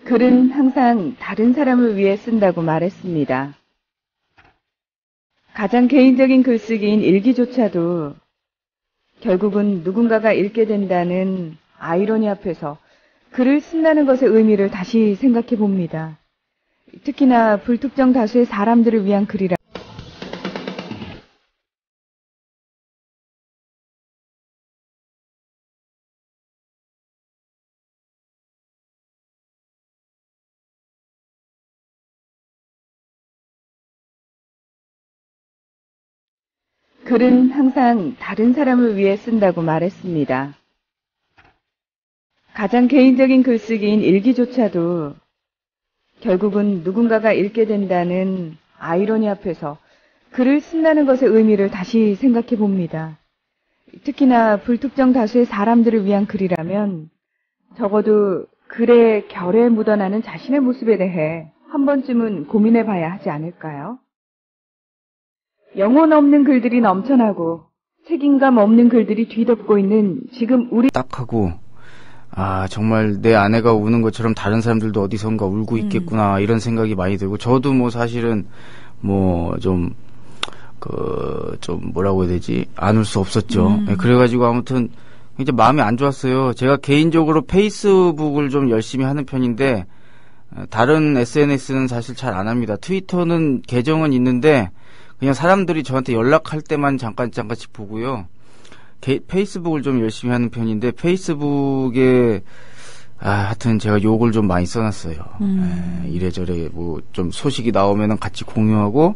글은 항상 다른 사람을 위해 쓴다고 말했습니다. 가장 개인적인 글쓰기인 일기조차도 결국은 누군가가 읽게 된다는 아이러니 앞에서 글을 쓴다는 것의 의미를 다시 생각해 봅니다. 특히나 불특정 다수의 사람들을 위한 글이라 글은 항상 다른 사람을 위해 쓴다고 말했습니다. 가장 개인적인 글쓰기인 일기조차도 결국은 누군가가 읽게 된다는 아이러니 앞에서 글을 쓴다는 것의 의미를 다시 생각해 봅니다. 특히나 불특정 다수의 사람들을 위한 글이라면 적어도 글의 결에 묻어나는 자신의 모습에 대해 한 번쯤은 고민해 봐야 하지 않을까요? 영혼 없는 글들이 넘쳐나고 책임감 없는 글들이 뒤덮고 있는 지금 우리 딱 하고 정말 내 아내가 우는 것처럼 다른 사람들도 어디선가 울고 있겠구나 이런 생각이 많이 들고 저도 뭐 사실은 뭐 좀 뭐라고 해야 되지 안 울 수 없었죠. 그래가지고 아무튼 이제 마음이 안 좋았어요. 제가 개인적으로 페이스북을 좀 열심히 하는 편인데 다른 SNS는 사실 잘 안 합니다. 트위터는 계정은 있는데 그냥 사람들이 저한테 연락할 때만 잠깐씩 보고요. 페이스북을 좀 열심히 하는 편인데 페이스북에 하여튼 제가 욕을 좀 많이 써놨어요. 이래저래 뭐 좀 소식이 나오면은 같이 공유하고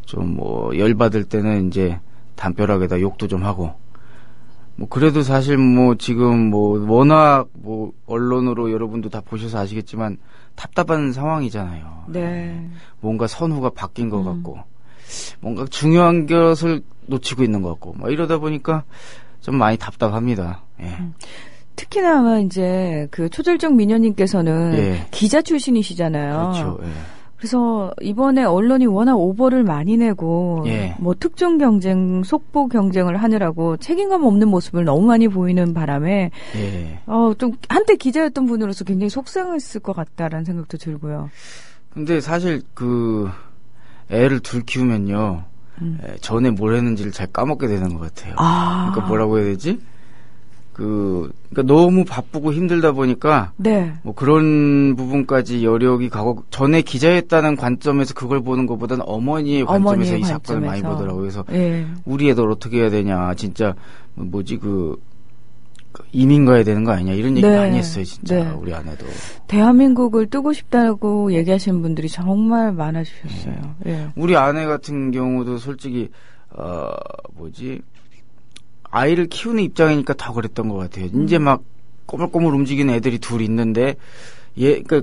좀 뭐 열받을 때는 이제 담벼락에다 욕도 좀 하고 뭐 그래도 사실 뭐 지금 뭐 워낙 뭐 언론으로 여러분도 다 보셔서 아시겠지만 답답한 상황이잖아요. 네. 뭔가 선후가 바뀐 것 같고 뭔가 중요한 것을 놓치고 있는 것 같고 뭐 이러다 보니까 좀 많이 답답합니다. 예. 특히나 이제 그 초절정 미녀님께서는 예. 기자 출신이시잖아요. 그렇죠. 예. 그래서 이번에 언론이 워낙 오버를 많이 내고 예. 뭐 특종 경쟁, 속보 경쟁을 하느라고 책임감 없는 모습을 너무 많이 보이는 바람에 예. 좀 한때 기자였던 분으로서 굉장히 속상했을 것 같다라는 생각도 들고요. 근데 사실 애를 둘 키우면요. 전에 뭘 했는지를 잘 까먹게 되는 것 같아요. 그러니까 뭐라고 해야 되지? 그러니까 너무 바쁘고 힘들다 보니까 네. 뭐 그런 부분까지 여력이 가고 전에 기자였다는 관점에서 그걸 보는 것보다는 어머니의 관점에서 이 사건을 많이 보더라고요. 그래서 예. 우리 애들 어떻게 해야 되냐, 진짜 이민 가야 되는 거 아니냐 이런 얘기 많이 했어요, 진짜. 네. 우리 아내도. 대한민국을 뜨고 싶다고 얘기하시는 분들이 정말 많아지셨어요. 예. 우리 아내 같은 경우도 솔직히 아이를 키우는 입장이니까 더 그랬던 것 같아요. 이제 막 꼬물꼬물 움직이는 애들이 둘 있는데, 그러니까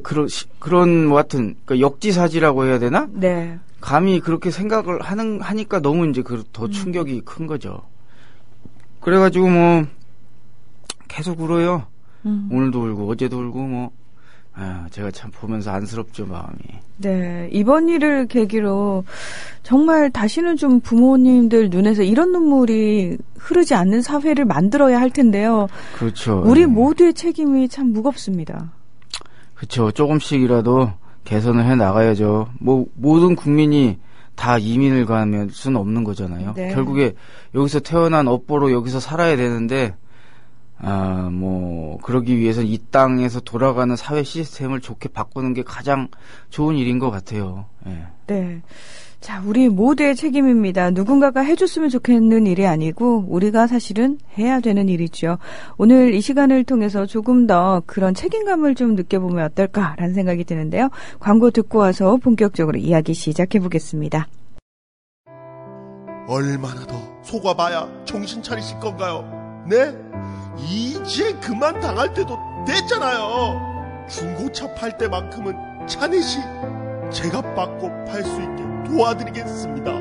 그런 뭐 하여튼, 그러니까 역지사지라고 해야 되나? 네. 감히 그렇게 생각을 하니까 너무 이제 더 충격이 큰 거죠. 그래가지고 뭐, 계속 울어요. 오늘도 울고, 어제도 울고, 제가 참 보면서 안쓰럽죠, 마음이. 네, 이번 일을 계기로 정말 다시는 좀 부모님들 눈에서 이런 눈물이 흐르지 않는 사회를 만들어야 할 텐데요. 그렇죠. 우리 모두의 책임이 참 무겁습니다. 그렇죠. 조금씩이라도 개선을 해 나가야죠. 뭐 모든 국민이 다 이민을 가면 수는 없는 거잖아요. 네. 결국에 여기서 태어난 업보로 여기서 살아야 되는데 그러기 위해서 이 땅에서 돌아가는 사회 시스템을 좋게 바꾸는 게 가장 좋은 일인 것 같아요. 예. 네. 자, 우리 모두의 책임입니다. 누군가가 해줬으면 좋겠는 일이 아니고 우리가 사실은 해야 되는 일이죠. 오늘 이 시간을 통해서 조금 더 그런 책임감을 좀 느껴보면 어떨까라는 생각이 드는데요. 광고 듣고 와서 본격적으로 이야기 시작해 보겠습니다. 얼마나 더 속아봐야 정신 차리실 건가요? 네? 이제 그만 당할 때도 됐잖아요. 중고차 팔 때만큼은 차넷이 제가 받고 팔 수 있게 도와드리겠습니다.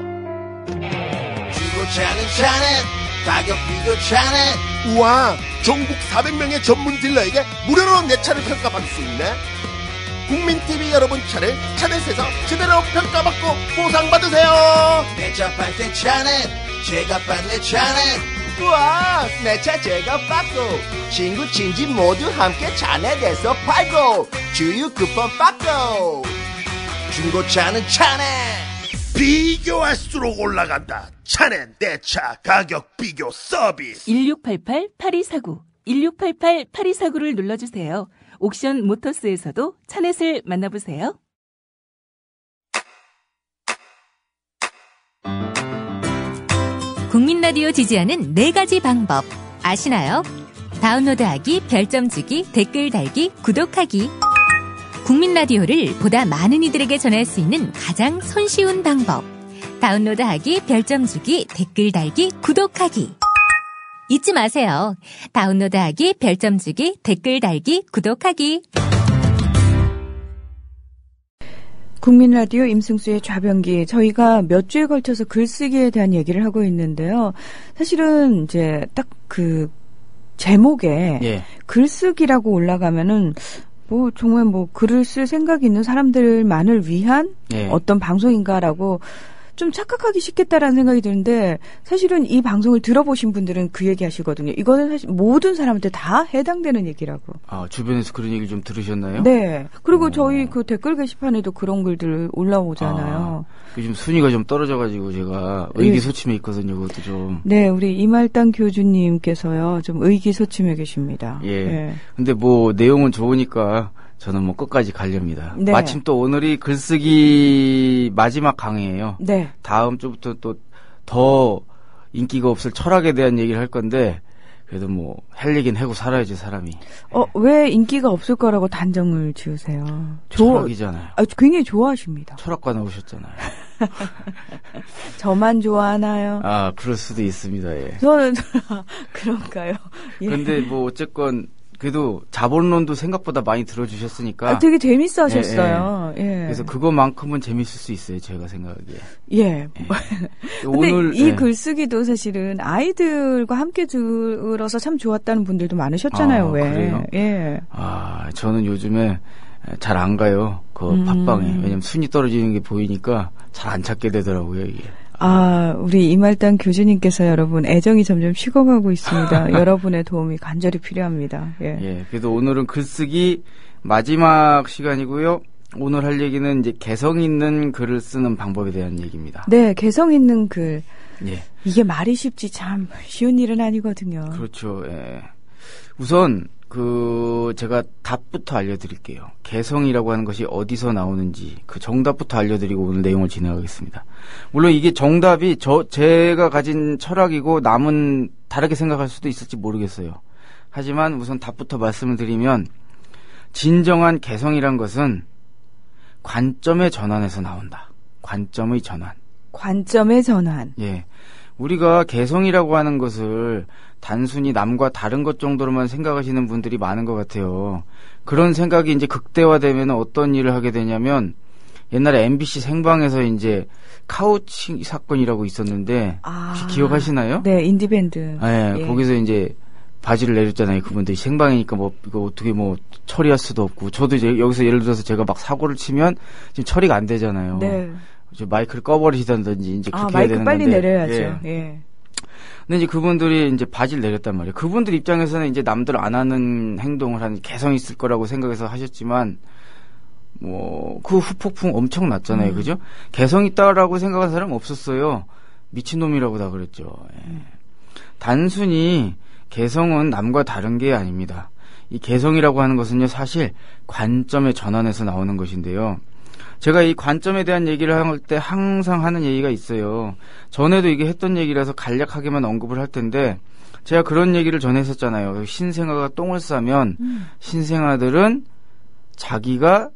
중고차는 차넷, 가격 비교 차넷. 우와, 전국 400명의 전문 딜러에게 무료로 내 차를 평가받을 수 있네. 국민TV 여러분 차를 차넷에서 제대로 평가받고 보상받으세요. 내 차 팔 때 차넷, 제가 팔래 차넷. 우와, 내 차 제가 받고 친구 친지 모두 함께 차넷에서 팔고 주유 쿠폰 받고 중고차는 차네. 비교할수록 올라간다. 차는 내 차 가격 비교 서비스. 1688-8249 1688-8249를 눌러주세요. 옥션 모터스에서도 차넷을 만나보세요. 국민 라디오 지지하는 4가지 방법 아시나요? 다운로드하기, 별점 주기, 댓글 달기, 구독하기. 국민 라디오를 보다 많은 이들에게 전할 수 있는 가장 손쉬운 방법. 다운로드하기, 별점 주기, 댓글 달기, 구독하기. 잊지 마세요. 다운로드하기, 별점 주기, 댓글 달기, 구독하기. 국민 라디오 임승수의 좌변기. 저희가 몇 주에 걸쳐서 글쓰기에 대한 얘기를 하고 있는데요. 사실은 이제 딱 그 제목에 예. 글쓰기라고 올라가면은 뭐 정말 뭐 글을 쓸 생각이 있는 사람들만을 위한 예. 어떤 방송인가라고 좀 착각하기 쉽겠다라는 생각이 드는데 사실은 이 방송을 들어보신 분들은 그 얘기 하시거든요. 이거는 사실 모든 사람한테 다 해당되는 얘기라고. 아, 주변에서 그런 얘기를 좀 들으셨나요? 네. 그리고 저희 그 댓글 게시판에도 그런 글들 올라오잖아요. 요즘 순위가 좀 떨어져가지고 제가 의기소침해 있거든요. 그것도 좀. 네, 우리 이말단 교주님께서요. 좀 의기소침해 계십니다. 예. 네. 근데 뭐 내용은 좋으니까 저는 뭐 끝까지 가렵니다. 네. 마침 또 오늘이 글쓰기 마지막 강의예요. 네. 다음 주부터 또 더 인기가 없을 철학에 대한 얘기를 할 건데 그래도 뭐 할 얘기는 하고 살아야지 사람이. 왜 인기가 없을 거라고 단정을 지으세요? 철학이잖아요. 굉장히 좋아하십니다. 철학과 나오셨잖아요. 저만 좋아하나요? 아, 그럴 수도 있습니다. 예. 저는 그런가요? 예. 근데 뭐 어쨌건 그래도 자본론도 생각보다 많이 들어주셨으니까. 되게 재밌어 하셨어요. 예. 그래서 그거만큼은 재밌을 수 있어요. 제가 생각하기에. 예. 근데 오늘 이 글쓰기도 사실은 아이들과 함께 들어서 참 좋았다는 분들도 많으셨잖아요. 왜? 그래요? 예. 저는 요즘에 잘 안 가요. 그 팟빵에. 왜냐면 순위 떨어지는 게 보이니까 잘 안 찾게 되더라고요, 이게. 우리 이말단 교주님께서 여러분 애정이 점점 식어가고 있습니다. 여러분의 도움이 간절히 필요합니다. 예. 예. 그래도 오늘은 글쓰기 마지막 시간이고요. 오늘 할 얘기는 이제 개성 있는 글을 쓰는 방법에 대한 얘기입니다. 네, 개성 있는 글. 예. 이게 말이 쉽지 참 쉬운 일은 아니거든요. 그렇죠. 예. 우선 제가 답부터 알려드릴게요. 개성이라고 하는 것이 어디서 나오는지 그 정답부터 알려드리고 오늘 내용을 진행하겠습니다. 물론 이게 정답이 제가 가진 철학이고 남은 다르게 생각할 수도 있을지 모르겠어요. 하지만 우선 답부터 말씀을 드리면 진정한 개성이란 것은 관점의 전환에서 나온다. 관점의 전환. 관점의 전환. 예. 우리가 개성이라고 하는 것을 단순히 남과 다른 것 정도로만 생각하시는 분들이 많은 것 같아요. 그런 생각이 이제 극대화되면 어떤 일을 하게 되냐면 옛날에 MBC 생방에서 이제 카우치 사건이라고 있었는데 혹시 기억하시나요? 네, 인디밴드. 네, 예. 거기서 이제 바지를 내렸잖아요. 그분들이 생방이니까 뭐 이거 어떻게 뭐 처리할 수도 없고 저도 이제 여기서 예를 들어서 제가 막 사고를 치면 지금 처리가 안 되잖아요. 네. 이제 마이크를 꺼버리시던지 이제 그렇게 해야 마이크 되는 빨리 건데. 내려야죠. 예. 예. 근데 이제 그분들이 이제 바지를 내렸단 말이에요. 그분들 입장에서는 이제 남들 안 하는 행동을 하는 개성이 있을 거라고 생각해서 하셨지만 뭐 그 후폭풍 엄청 났잖아요. 그죠? 개성 있다라고 생각한 사람 없었어요. 미친놈이라고 다 그랬죠. 예. 단순히 개성은 남과 다른 게 아닙니다. 이 개성이라고 하는 것은요, 사실 관점의 전환에서 나오는 것인데요. 제가 이 관점에 대한 얘기를 할 때 항상 하는 얘기가 있어요. 전에도 이게 했던 얘기라서 간략하게만 언급을 할 텐데 제가 그런 얘기를 전에 했었잖아요. 신생아가 똥을 싸면 신생아들은 자기가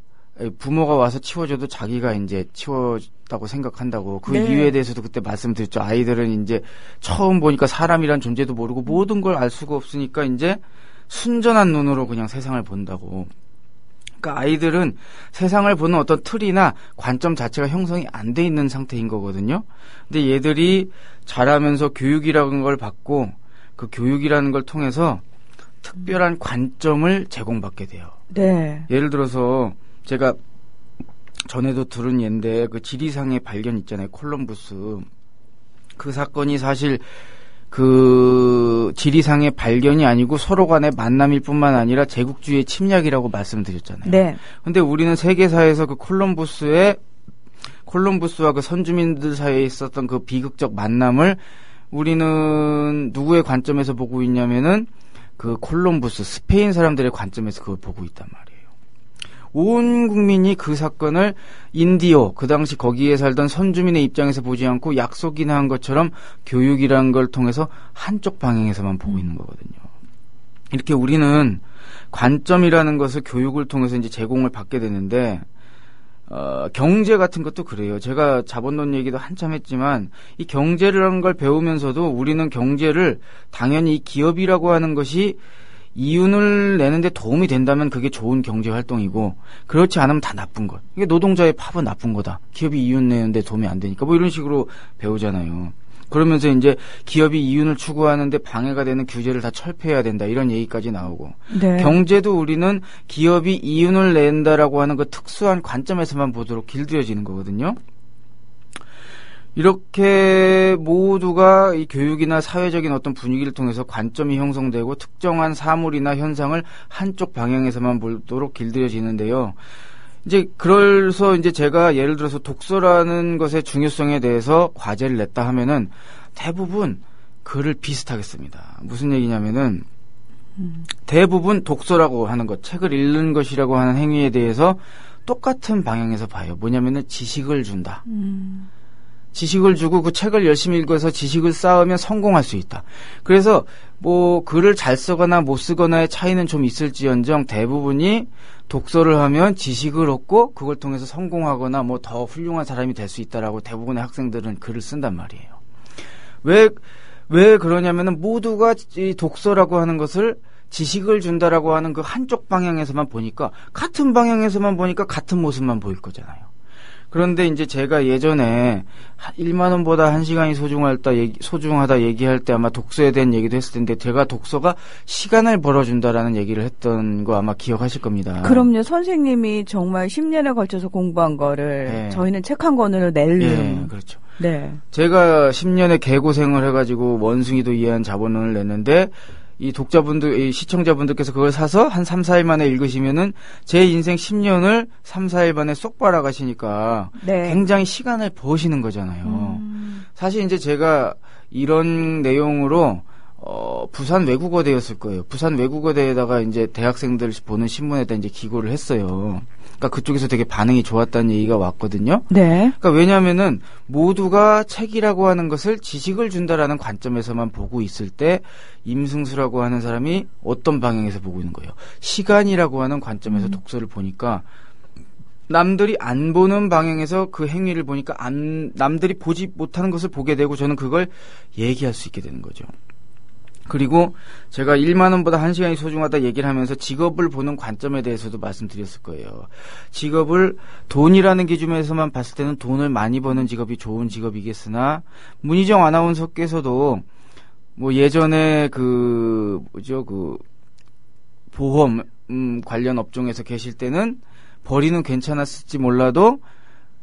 부모가 와서 치워줘도 자기가 이제 치웠다고 생각한다고. 그 네. 이유에 대해서도 그때 말씀드렸죠. 아이들은 이제 처음 보니까 사람이란 존재도 모르고 모든 걸 알 수가 없으니까 이제 순전한 눈으로 그냥 세상을 본다고. 그러니까 아이들은 세상을 보는 어떤 틀이나 관점 자체가 형성이 안 돼 있는 상태인 거거든요. 근데 얘들이 자라면서 교육이라는 걸 받고 그 교육이라는 걸 통해서 특별한 관점을 제공받게 돼요. 네. 예를 들어서 제가 전에도 들은 예인데 그 지리상의 발견 있잖아요. 콜럼부스. 그 사건이 사실 그 지리상의 발견이 아니고 서로 간의 만남일 뿐만 아니라 제국주의의 침략이라고 말씀드렸잖아요. 네. 근데 우리는 세계사에서 그 콜럼부스와 그 선주민들 사이에 있었던 그 비극적 만남을 우리는 누구의 관점에서 보고 있냐면은 그 콜럼부스, 스페인 사람들의 관점에서 그걸 보고 있단 말이에요. 온 국민이 그 사건을 인디오, 그 당시 거기에 살던 선주민의 입장에서 보지 않고 약속이나 한 것처럼 교육이라는 걸 통해서 한쪽 방향에서만 보고 있는 거거든요. 이렇게 우리는 관점이라는 것을 교육을 통해서 이제 제공을 받게 되는데, 경제 같은 것도 그래요. 제가 자본론 얘기도 한참 했지만, 이 경제라는 걸 배우면서도 우리는 경제를 당연히 기업이라고 하는 것이 이윤을 내는데 도움이 된다면 그게 좋은 경제 활동이고, 그렇지 않으면 다 나쁜 것. 이게 노동자의 파업은 나쁜 거다. 기업이 이윤 내는데 도움이 안 되니까 뭐 이런 식으로 배우잖아요. 그러면서 이제 기업이 이윤을 추구하는데 방해가 되는 규제를 다 철폐해야 된다. 이런 얘기까지 나오고. 네. 경제도 우리는 기업이 이윤을 낸다라고 하는 그 특수한 관점에서만 보도록 길들여지는 거거든요. 이렇게 모두가 이 교육이나 사회적인 어떤 분위기를 통해서 관점이 형성되고 특정한 사물이나 현상을 한쪽 방향에서만 보도록 길들여지는데요. 이제 그래서 이제 제가 예를 들어서 독서라는 것의 중요성에 대해서 과제를 냈다 하면은 대부분 글을 비슷하게 씁니다. 무슨 얘기냐면은 대부분 독서라고 하는 것, 책을 읽는 것이라고 하는 행위에 대해서 똑같은 방향에서 봐요. 뭐냐면은 지식을 준다. 지식을 주고 그 책을 열심히 읽어서 지식을 쌓으면 성공할 수 있다. 그래서 뭐 글을 잘 쓰거나 못 쓰거나의 차이는 좀 있을지언정 대부분이 독서를 하면 지식을 얻고 그걸 통해서 성공하거나 뭐 더 훌륭한 사람이 될 수 있다라고 대부분의 학생들은 글을 쓴단 말이에요. 왜 그러냐면은 모두가 이 독서라고 하는 것을 지식을 준다라고 하는 그 한쪽 방향에서만 보니까 같은 방향에서만 보니까 같은 모습만 보일 거잖아요. 그런데 이제 제가 예전에 1만 원보다 1시간이 소중하다 얘기할 때 아마 독서에 대한 얘기도 했을 텐데 제가 독서가 시간을 벌어준다라는 얘기를 했던 거 아마 기억하실 겁니다. 그럼요. 선생님이 정말 10년에 걸쳐서 공부한 거를 네. 저희는 책 한 권으로 낼름. 예, 그렇죠. 네. 제가 10년의 개고생을 해가지고 원숭이도 이해한 자본론을 냈는데 이 이 시청자분들께서 그걸 사서 한 3, 4일 만에 읽으시면은 제 인생 10년을 3, 4일 만에 쏙 빨아가시니까 네. 굉장히 시간을 버시는 거잖아요. 사실 이제 제가 이런 내용으로 부산 외국어대였을 거예요. 부산 외국어대에다가 이제 대학생들 보는 신문에다 이제 기고를 했어요. 그러니까 그쪽에서 되게 반응이 좋았다는 얘기가 왔거든요. 네. 그러니까 왜냐하면은 모두가 책이라고 하는 것을 지식을 준다라는 관점에서만 보고 있을 때 임승수라고 하는 사람이 어떤 방향에서 보고 있는 거예요. 시간이라고 하는 관점에서 독서를 보니까 남들이 안 보는 방향에서 그 행위를 보니까 남들이 보지 못하는 것을 보게 되고 저는 그걸 얘기할 수 있게 되는 거죠. 그리고 제가 1만 원보다 1시간이 소중하다 얘기를 하면서 직업을 보는 관점에 대해서도 말씀드렸을 거예요. 직업을 돈이라는 기준에서만 봤을 때는 돈을 많이 버는 직업이 좋은 직업이겠으나 문희정 아나운서께서도 뭐 예전에 그 보험 관련 업종에서 계실 때는 벌이는 괜찮았을지 몰라도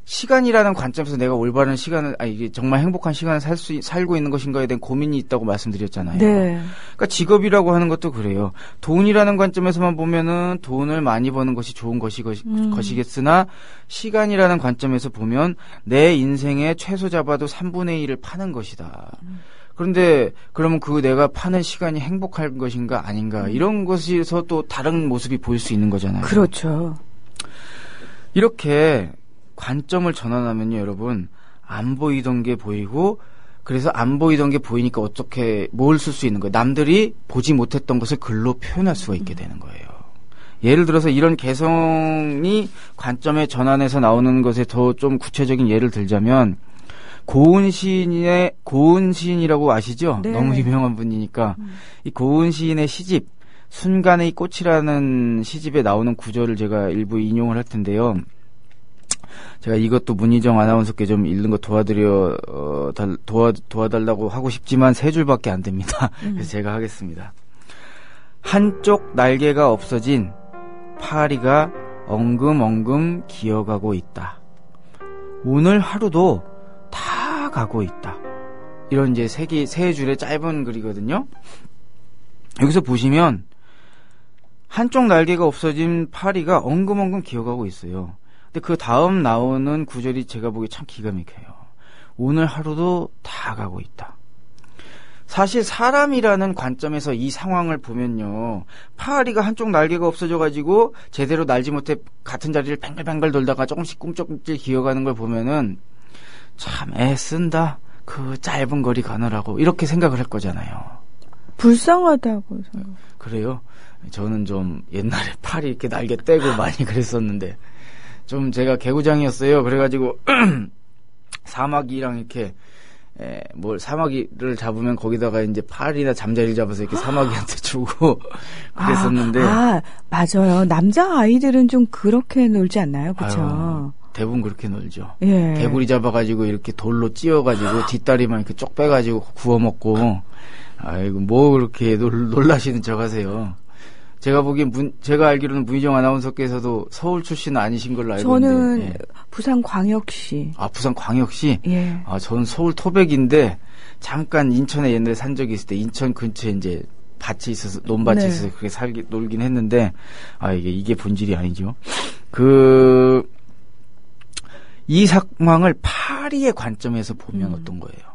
시간이라는 관점에서 내가 올바른 시간을, 이게 정말 행복한 시간을 살고 있는 것인가에 대한 고민이 있다고 말씀드렸잖아요. 네. 그러니까 직업이라고 하는 것도 그래요. 돈이라는 관점에서만 보면은 돈을 많이 버는 것이 좋은 것이겠으나 시간이라는 관점에서 보면 내 인생의 최소 잡아도 3분의 1을 파는 것이다. 그런데 그러면 그 내가 파는 시간이 행복할 것인가 아닌가 이런 것에서 또 다른 모습이 보일 수 있는 거잖아요. 그렇죠. 이렇게 관점을 전환하면요, 여러분, 안 보이던 게 보이고, 그래서 안 보이던 게 보이니까 뭘 쓸 수 있는 거예요. 남들이 보지 못했던 것을 글로 표현할 수가 있게 되는 거예요. 예를 들어서 이런 개성이 관점의 전환에서 나오는 것에 더 좀 구체적인 예를 들자면, 고은 시인이라고 아시죠? 네. 너무 유명한 분이니까. 이 고은 시인의 시집, 순간의 꽃이라는 시집에 나오는 구절을 제가 일부 인용을 할 텐데요. 제가 이것도 문희정 아나운서께 좀 읽는 거 도와달라고 하고 싶지만 3줄밖에 안 됩니다. 그래서 제가 하겠습니다. 한쪽 날개가 없어진 파리가 엉금엉금 기어가고 있다. 오늘 하루도 다 가고 있다. 이런 이제 세 줄의 짧은 글이거든요. 여기서 보시면 한쪽 날개가 없어진 파리가 엉금엉금 기어가고 있어요. 근데 그 다음 나오는 구절이 제가 보기에 참 기가 막혀요. 오늘 하루도 다 가고 있다. 사실 사람이라는 관점에서 이 상황을 보면요. 파리가 한쪽 날개가 없어져가지고 제대로 날지 못해 같은 자리를 뱅글뱅글 돌다가 조금씩 꿈쩍꿈쩍 기어가는 걸 보면은 참 애쓴다. 그 짧은 거리 가느라고 이렇게 생각을 할 거잖아요. 불쌍하다고 생각. 그래요? 저는 좀 옛날에 파리 이렇게 날개 떼고 많이 그랬었는데 좀 제가 개구장이었어요. 그래가지고 사마귀랑 이렇게 사마귀를 잡으면 거기다가 이제 파리나 잠자리를 잡아서 이렇게 사마귀한테 주고 그랬었는데. 맞아요. 남자 아이들은 좀 그렇게 놀지 않나요? 그쵸? 대부분 그렇게 놀죠. 예. 개구리 잡아가지고 이렇게 돌로 찧어가지고 뒷다리만 이렇게 쪽 빼가지고 구워 먹고. 아이고, 뭐 그렇게 놀라시는 척 하세요. 제가 보기엔 제가 알기로는 문희정 아나운서께서도 서울 출신 아니신 걸로 알고 있는데. 저는 예. 부산광역시. 부산광역시? 예. 저는 서울 토백인데 잠깐 인천에 옛날에 산 적이 있을 때 인천 근처에 이제 밭이 있어서 논밭이 있어서 그렇게 놀긴 했는데 이게 본질이 아니죠. 이 상황을 파리의 관점에서 보면 어떤 거예요?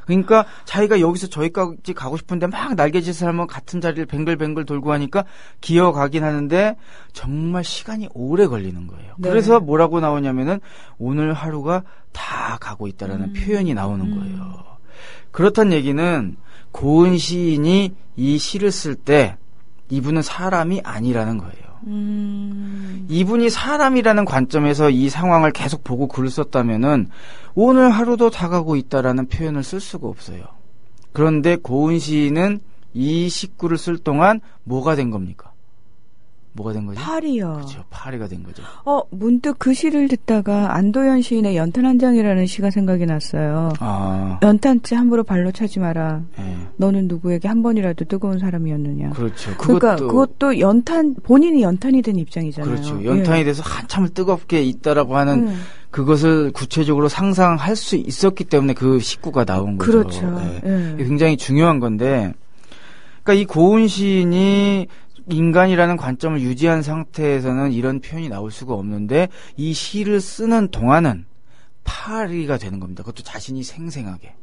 그러니까 자기가 여기서 저기까지 가고 싶은데 막 날개짓을 하면 같은 자리를 뱅글뱅글 돌고 하니까 기어가긴 하는데 정말 시간이 오래 걸리는 거예요. 네. 그래서 뭐라고 나오냐면은 오늘 하루가 다 가고 있다라는 표현이 나오는 거예요. 그렇단 얘기는 고은 시인이 이 시를 쓸 때 이분은 사람이 아니라는 거예요. 이분이 사람이라는 관점에서 이 상황을 계속 보고 글을 썼다면은 오늘 하루도 다 가고 있다라는 표현을 쓸 수가 없어요. 그런데 고은 시인은 이 식구를 쓸 동안 뭐가 된 겁니까? 뭐가 된 거죠? 파리요. 그렇죠. 파리가 된 거죠. 문득 그 시를 듣다가 안도현 시인의 연탄 한 장이라는 시가 생각이 났어요. 연탄지 함부로 발로 차지 마라. 네. 너는 누구에게 한 번이라도 뜨거운 사람이었느냐. 그렇죠. 그것도 본인이 연탄이 된 입장이잖아요. 그렇죠. 연탄이 돼서 한참을 뜨겁게 있다라고 하는 그것을 구체적으로 상상할 수 있었기 때문에 그 식구가 나온 거죠. 그렇죠. 네. 네. 굉장히 중요한 건데, 그러니까 이 고은 시인이 인간이라는 관점을 유지한 상태에서는 이런 표현이 나올 수가 없는데 이 시를 쓰는 동안은 파리가 되는 겁니다. 그것도 자신이 생생하게.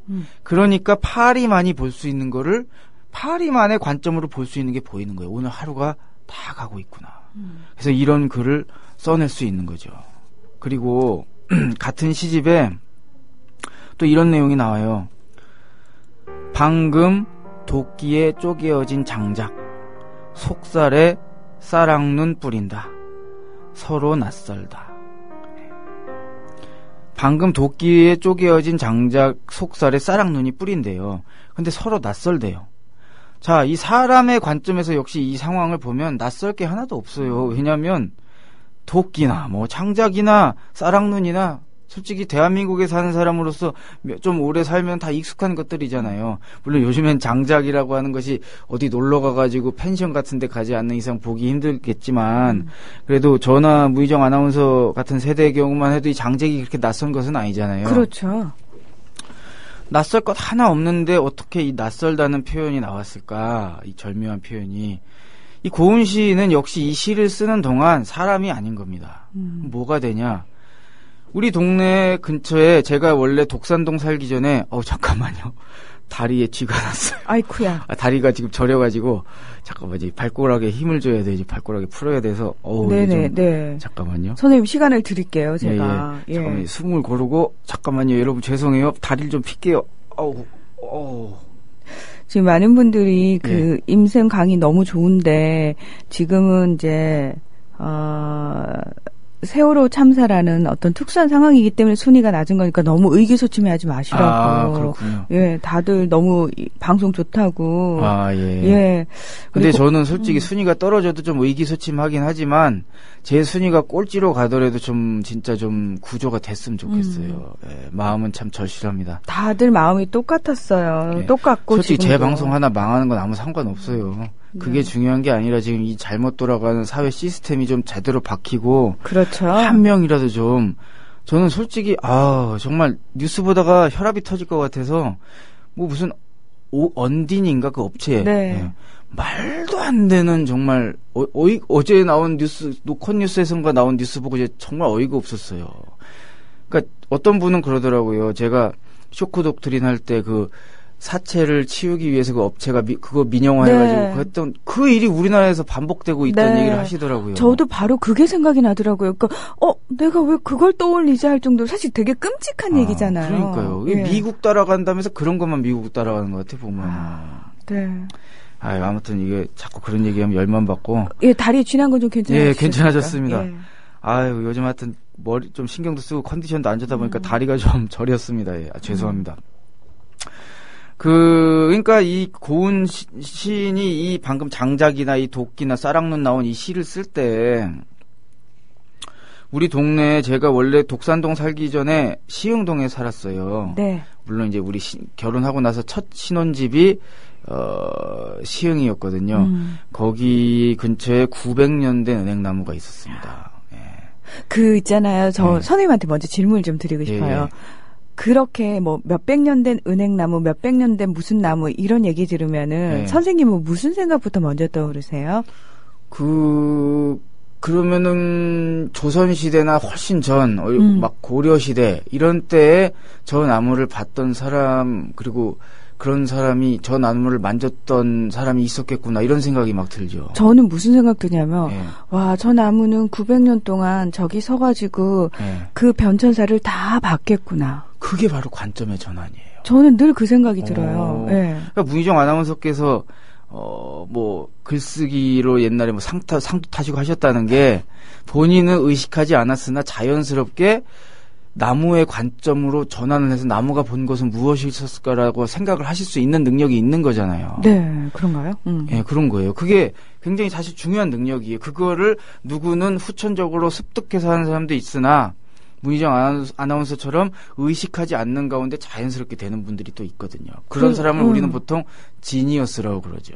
그러니까 파리만이 볼 수 있는 거를 파리만의 관점으로 볼 수 있는 게 보이는 거예요. 오늘 하루가 다 가고 있구나. 그래서 이런 글을 써낼 수 있는 거죠. 그리고 같은 시집에 또 이런 내용이 나와요. 방금 도끼에 쪼개어진 장작 속살에 쌀앙눈 뿌린다. 서로 낯설다. 방금 도끼에 쪼개어진 장작 속살에 쌀앙눈이 뿌린대요. 근데 서로 낯설대요. 자, 이 사람의 관점에서 역시 이 상황을 보면 낯설 게 하나도 없어요. 왜냐하면 도끼나 장작이나 쌀앙눈이나 솔직히 대한민국에 사는 사람으로서 좀 오래 살면 다 익숙한 것들이잖아요. 물론 요즘엔 장작이라고 하는 것이 어디 놀러 가가지고 펜션 같은 데 가지 않는 이상 보기 힘들겠지만 그래도 저나 무희정 아나운서 같은 세대의 경우만 해도 이 장작이 그렇게 낯선 것은 아니잖아요. 그렇죠. 낯설 것 하나 없는데 어떻게 이 낯설다는 표현이 나왔을까? 이 절묘한 표현이. 이 고은 시인은 역시 이 시를 쓰는 동안 사람이 아닌 겁니다. 뭐가 되냐? 우리 동네 근처에 제가 원래 독산동 살기 전에 잠깐만요. 다리에 쥐가 났어요. 아이쿠야. 다리가 지금 저려가지고 잠깐만요. 발가락에 힘을 줘야 되지. 발가락에 풀어야 돼서 네네. 잠깐만요. 선생님 시간을 드릴게요. 제가. 예. 잠깐만요. 숨을 고르고 잠깐만요. 여러분 죄송해요. 다리를 좀 필게요. 지금 많은 분들이 임쌤 강의 너무 좋은데 지금은 이제 세월호 참사라는 어떤 특수한 상황이기 때문에 순위가 낮은 거니까 너무 의기소침해하지 마시라고. 그렇군요. 예, 다들 너무 방송 좋다고. 예. 근데 저는 솔직히 순위가 떨어져도 좀 의기소침하긴 하지만 제 순위가 꼴찌로 가더라도 좀 진짜 좀 구조가 됐으면 좋겠어요. 예, 마음은 참 절실합니다. 다들 마음이 똑같았어요. 예. 똑같고 솔직히 지금도. 제 방송 하나 망하는 건 아무 상관없어요. 그게 중요한 게 아니라 지금 이 잘못 돌아가는 사회 시스템이 좀 제대로 박히고 그렇죠. 한 명이라도 좀 저는 솔직히 정말 뉴스 보다가 혈압이 터질 것 같아서 뭐 무슨 언딘인가 그 업체. 네. 예. 말도 안 되는 정말 어제 나온 뉴스 노컷뉴스에선가 나온 뉴스 보고 이제 정말 어이가 없었어요. 그러니까 어떤 분은 그러더라고요. 제가 쇼크 독트린 할 때 그 사체를 치우기 위해서 그 업체가 그거 민영화해가지고 네. 했던 그 일이 우리나라에서 반복되고 있다는 네. 얘기를 하시더라고요. 저도 바로 그게 생각이 나더라고요. 그러니까 내가 왜 그걸 떠올리지 할 정도로 사실 되게 끔찍한 얘기잖아요. 그러니까요. 예. 미국 따라간다면서 그런 것만 미국 따라가는 것 같아 보면. 네. 아무튼 이게 자꾸 그런 얘기하면 열만 받고. 예, 다리 쥐난 건 좀 괜찮아요. 예, 괜찮아졌습니다. 예. 요즘 하여튼 머리 좀 신경도 쓰고 컨디션도 안 좋다 보니까 다리가 좀 저렸습니다. 예, 죄송합니다. 그러니까 이 고은 시인이 이 방금 장작이나 이 도끼나 쌀락눈 나온 이 시를 쓸 때 우리 동네에 제가 원래 독산동 살기 전에 시흥동에 살았어요. 네. 물론 이제 우리 결혼하고 나서 첫 신혼집이 시흥이었거든요. 거기 근처에 900년 된 은행나무가 있었습니다. 예. 그 있잖아요. 저 네. 선생님한테 먼저 질문을 좀 드리고 싶어요. 예. 그렇게 뭐 몇백 년 된 은행나무, 몇백 년 된 무슨 나무 이런 얘기 들으면은 네. 선생님은 무슨 생각부터 먼저 떠오르세요? 그러면은 조선시대나 훨씬 전, 막 고려시대, 이런 때에 저 나무를 봤던 사람, 그리고 그런 사람이 저 나무를 만졌던 사람이 있었겠구나, 이런 생각이 막 들죠. 저는 무슨 생각 드냐면, 예. 와, 저 나무는 900년 동안 저기 서가지고 예. 그 변천사를 다 봤겠구나. 그게 바로 관점의 전환이에요. 저는 늘 그 생각이 들어요. 예. 그러니까 문희정 아나운서께서 뭐 글쓰기로 옛날에 뭐 상도 타시고 하셨다는 게 본인은 의식하지 않았으나 자연스럽게 나무의 관점으로 전환을 해서 나무가 본 것은 무엇이 있었을까라고 생각을 하실 수 있는 능력이 있는 거잖아요. 네, 그런가요? 예, 그런 거예요. 그게 굉장히 사실 중요한 능력이에요. 그거를 누구는 후천적으로 습득해서 하는 사람도 있으나 문희정 아나운서처럼 의식하지 않는 가운데 자연스럽게 되는 분들이 또 있거든요. 그런 사람을 우리는 보통 지니어스라고 그러죠.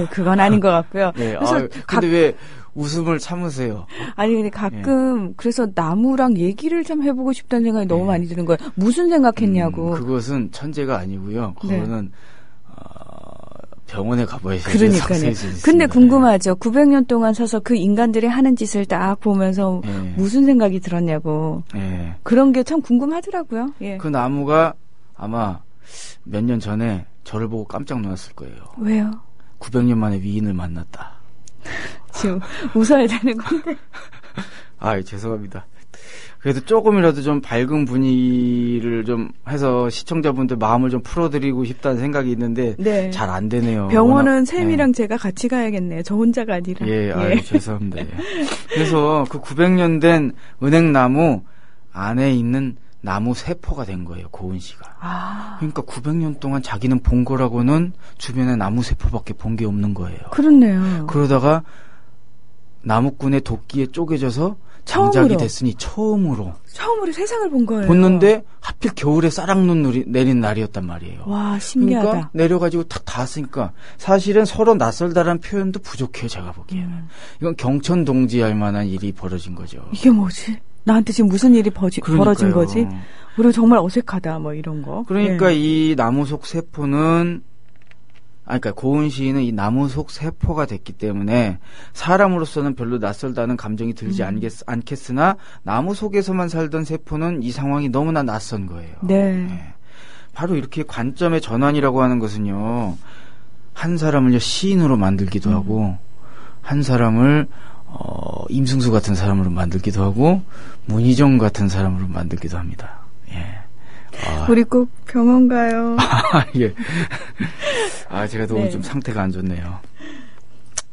그건 아닌 것 같고요. 네, 그래서 근데 왜 웃음을 참으세요? 아니 근데 가끔 그래서 나무랑 얘기를 좀 해보고 싶다는 생각이 너무 많이 드는 거예요. 무슨 생각했냐고. 그것은 천재가 아니고요. 그거는 병원에 가봐야죠. 그러니까요. 근데 궁금하죠. 900년 동안 서서 그 인간들이 하는 짓을 딱 보면서 무슨 생각이 들었냐고. 그런 게 참 궁금하더라고요. 예. 그 나무가 아마 몇 년 전에 저를 보고 깜짝 놀랐을 거예요. 왜요? 900년 만에 위인을 만났다. 지금 웃어야 되는 건데. 죄송합니다. 그래도 조금이라도 좀 밝은 분위기를 좀 해서 시청자분들 마음을 좀 풀어드리고 싶다는 생각이 있는데 네. 잘 안 되네요. 병원은 샘이랑 제가 같이 가야겠네요. 저 혼자가 아니라. 죄송합니다. 그래서 그 900년 된 은행나무 안에 있는 나무 세포가 된 거예요. 고은 씨가. 그러니까 900년 동안 자기는 본 거라고는 주변에 나무 세포밖에 본 게 없는 거예요. 그렇네요. 그러다가 나무꾼의 도끼에 쪼개져서 장작이 됐으니 처음으로 세상을 본 거예요. 봤는데 하필 겨울에 쌀락눈 내린 날이었단 말이에요. 와, 신기하다. 그러니까 내려가지고 탁 닿았으니까 사실은 서로 낯설다라는 표현도 부족해요. 제가 보기에는. 이건 경천동지할 만한 일이 벌어진 거죠. 이게 뭐지? 나한테 지금 무슨 일이 벌어진 거지? 우리 정말 어색하다 뭐 이런 거. 그러니까 이 나무 속 세포는 그러니까 고은 시인은 이 나무 속 세포가 됐기 때문에 사람으로서는 별로 낯설다는 감정이 들지 않겠으나 나무 속에서만 살던 세포는 이 상황이 너무나 낯선 거예요. 네. 바로 이렇게 관점의 전환이라고 하는 것은요. 한 사람을 시인으로 만들기도 하고 한 사람을 임승수 같은 사람으로 만들기도 하고 문희정 같은 사람으로 만들기도 합니다. 우리 꼭 병원 가요. 예. 제가 너무 좀 상태가 안 좋네요.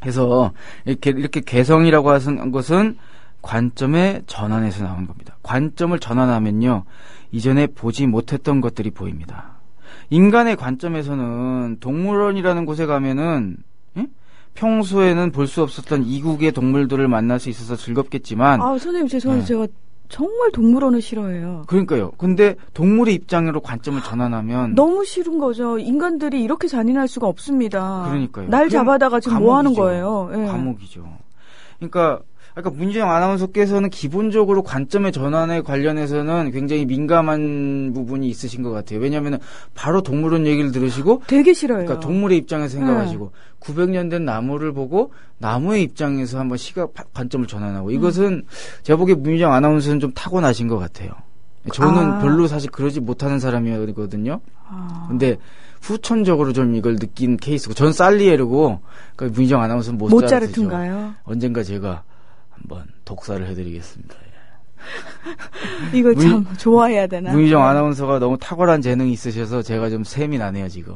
그래서 이렇게 개성이라고 하는 것은 관점의 전환에서 나온 겁니다. 관점을 전환하면요. 이전에 보지 못했던 것들이 보입니다. 인간의 관점에서는 동물원이라는 곳에 가면은 평소에는 볼 수 없었던 이국의 동물들을 만날 수 있어서 즐겁겠지만 선생님 죄송한데 제가 정말 동물원을 싫어해요. 그러니까요. 근데 동물의 입장으로 관점을 전환하면 너무 싫은 거죠. 인간들이 이렇게 잔인할 수가 없습니다. 그러니까요. 날 잡아다가 지금 뭐 하는 거예요? 감옥이죠. 그러니까 그러니까 문희정 아나운서께서는 기본적으로 관점의 전환에 관련해서는 굉장히 민감한 부분이 있으신 것 같아요. 왜냐하면 바로 동물원 얘기를 들으시고 되게 싫어요. 그러니까 동물의 입장에서 생각하시고 900년 된 나무를 보고 나무의 입장에서 한번 관점을 전환하고 이것은 제가 보기에 문희정 아나운서는 좀 타고나신 것 같아요. 저는 별로 사실 그러지 못하는 사람이거든요. 근데 후천적으로 좀 이걸 느낀 케이스고 전 살리에르고 그러니까 문희정 아나운서는 모차르트인가요? 언젠가 제가 한번 독사를 해드리겠습니다. 이거 참 좋아해야 되나? 문희정 아나운서가 너무 탁월한 재능이 있으셔서 제가 좀 셈이 나네요 지금.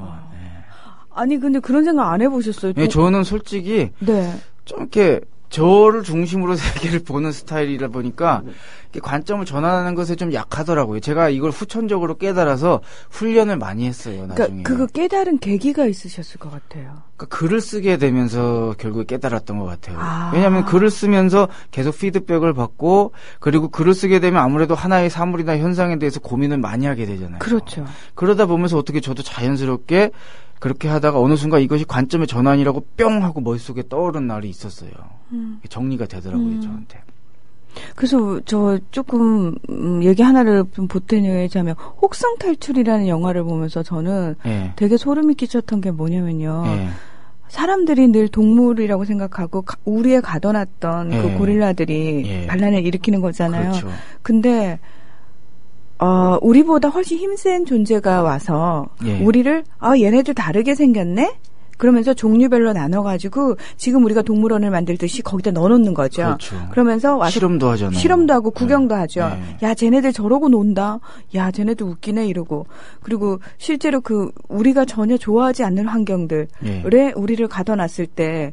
아니 근데 그런 생각 안 해보셨어요? 네, 저는 솔직히 좀 이렇게 저를 중심으로 세계를 보는 스타일이라 보니까 관점을 전환하는 것에 좀 약하더라고요. 제가 이걸 후천적으로 깨달아서 훈련을 많이 했어요. 나중에. 그러니까 그거 깨달은 계기가 있으셨을 것 같아요. 그러니까 글을 쓰게 되면서 결국에 깨달았던 것 같아요. 왜냐하면 글을 쓰면서 계속 피드백을 받고 그리고 글을 쓰게 되면 아무래도 하나의 사물이나 현상에 대해서 고민을 많이 하게 되잖아요. 그렇죠. 그러다 보면서 어떻게 저도 자연스럽게 그렇게 하다가 어느 순간 이것이 관점의 전환이라고 뿅 하고 머릿속에 떠오른 날이 있었어요. 정리가 되더라고요, 저한테. 그래서 저 조금 얘기 하나를 좀 보태자면 혹성 탈출이라는 영화를 보면서 저는 되게 소름이 끼쳤던 게 뭐냐면요. 사람들이 늘 동물이라고 생각하고 우리에 가둬놨던 그 고릴라들이 반란을 일으키는 거잖아요. 그렇죠. 근데 우리보다 훨씬 힘센 존재가 와서 우리를 얘네들 다르게 생겼네? 그러면서 종류별로 나눠가지고 지금 우리가 동물원을 만들듯이 거기다 넣어놓는 거죠. 그렇죠. 그러면서 와서 실험도 하잖아요. 실험도 하고 구경도 하죠. 야, 쟤네들 저러고 논다. 야, 쟤네들 웃기네 이러고. 그리고 실제로 우리가 전혀 좋아하지 않는 환경들에 우리를 가둬놨을 때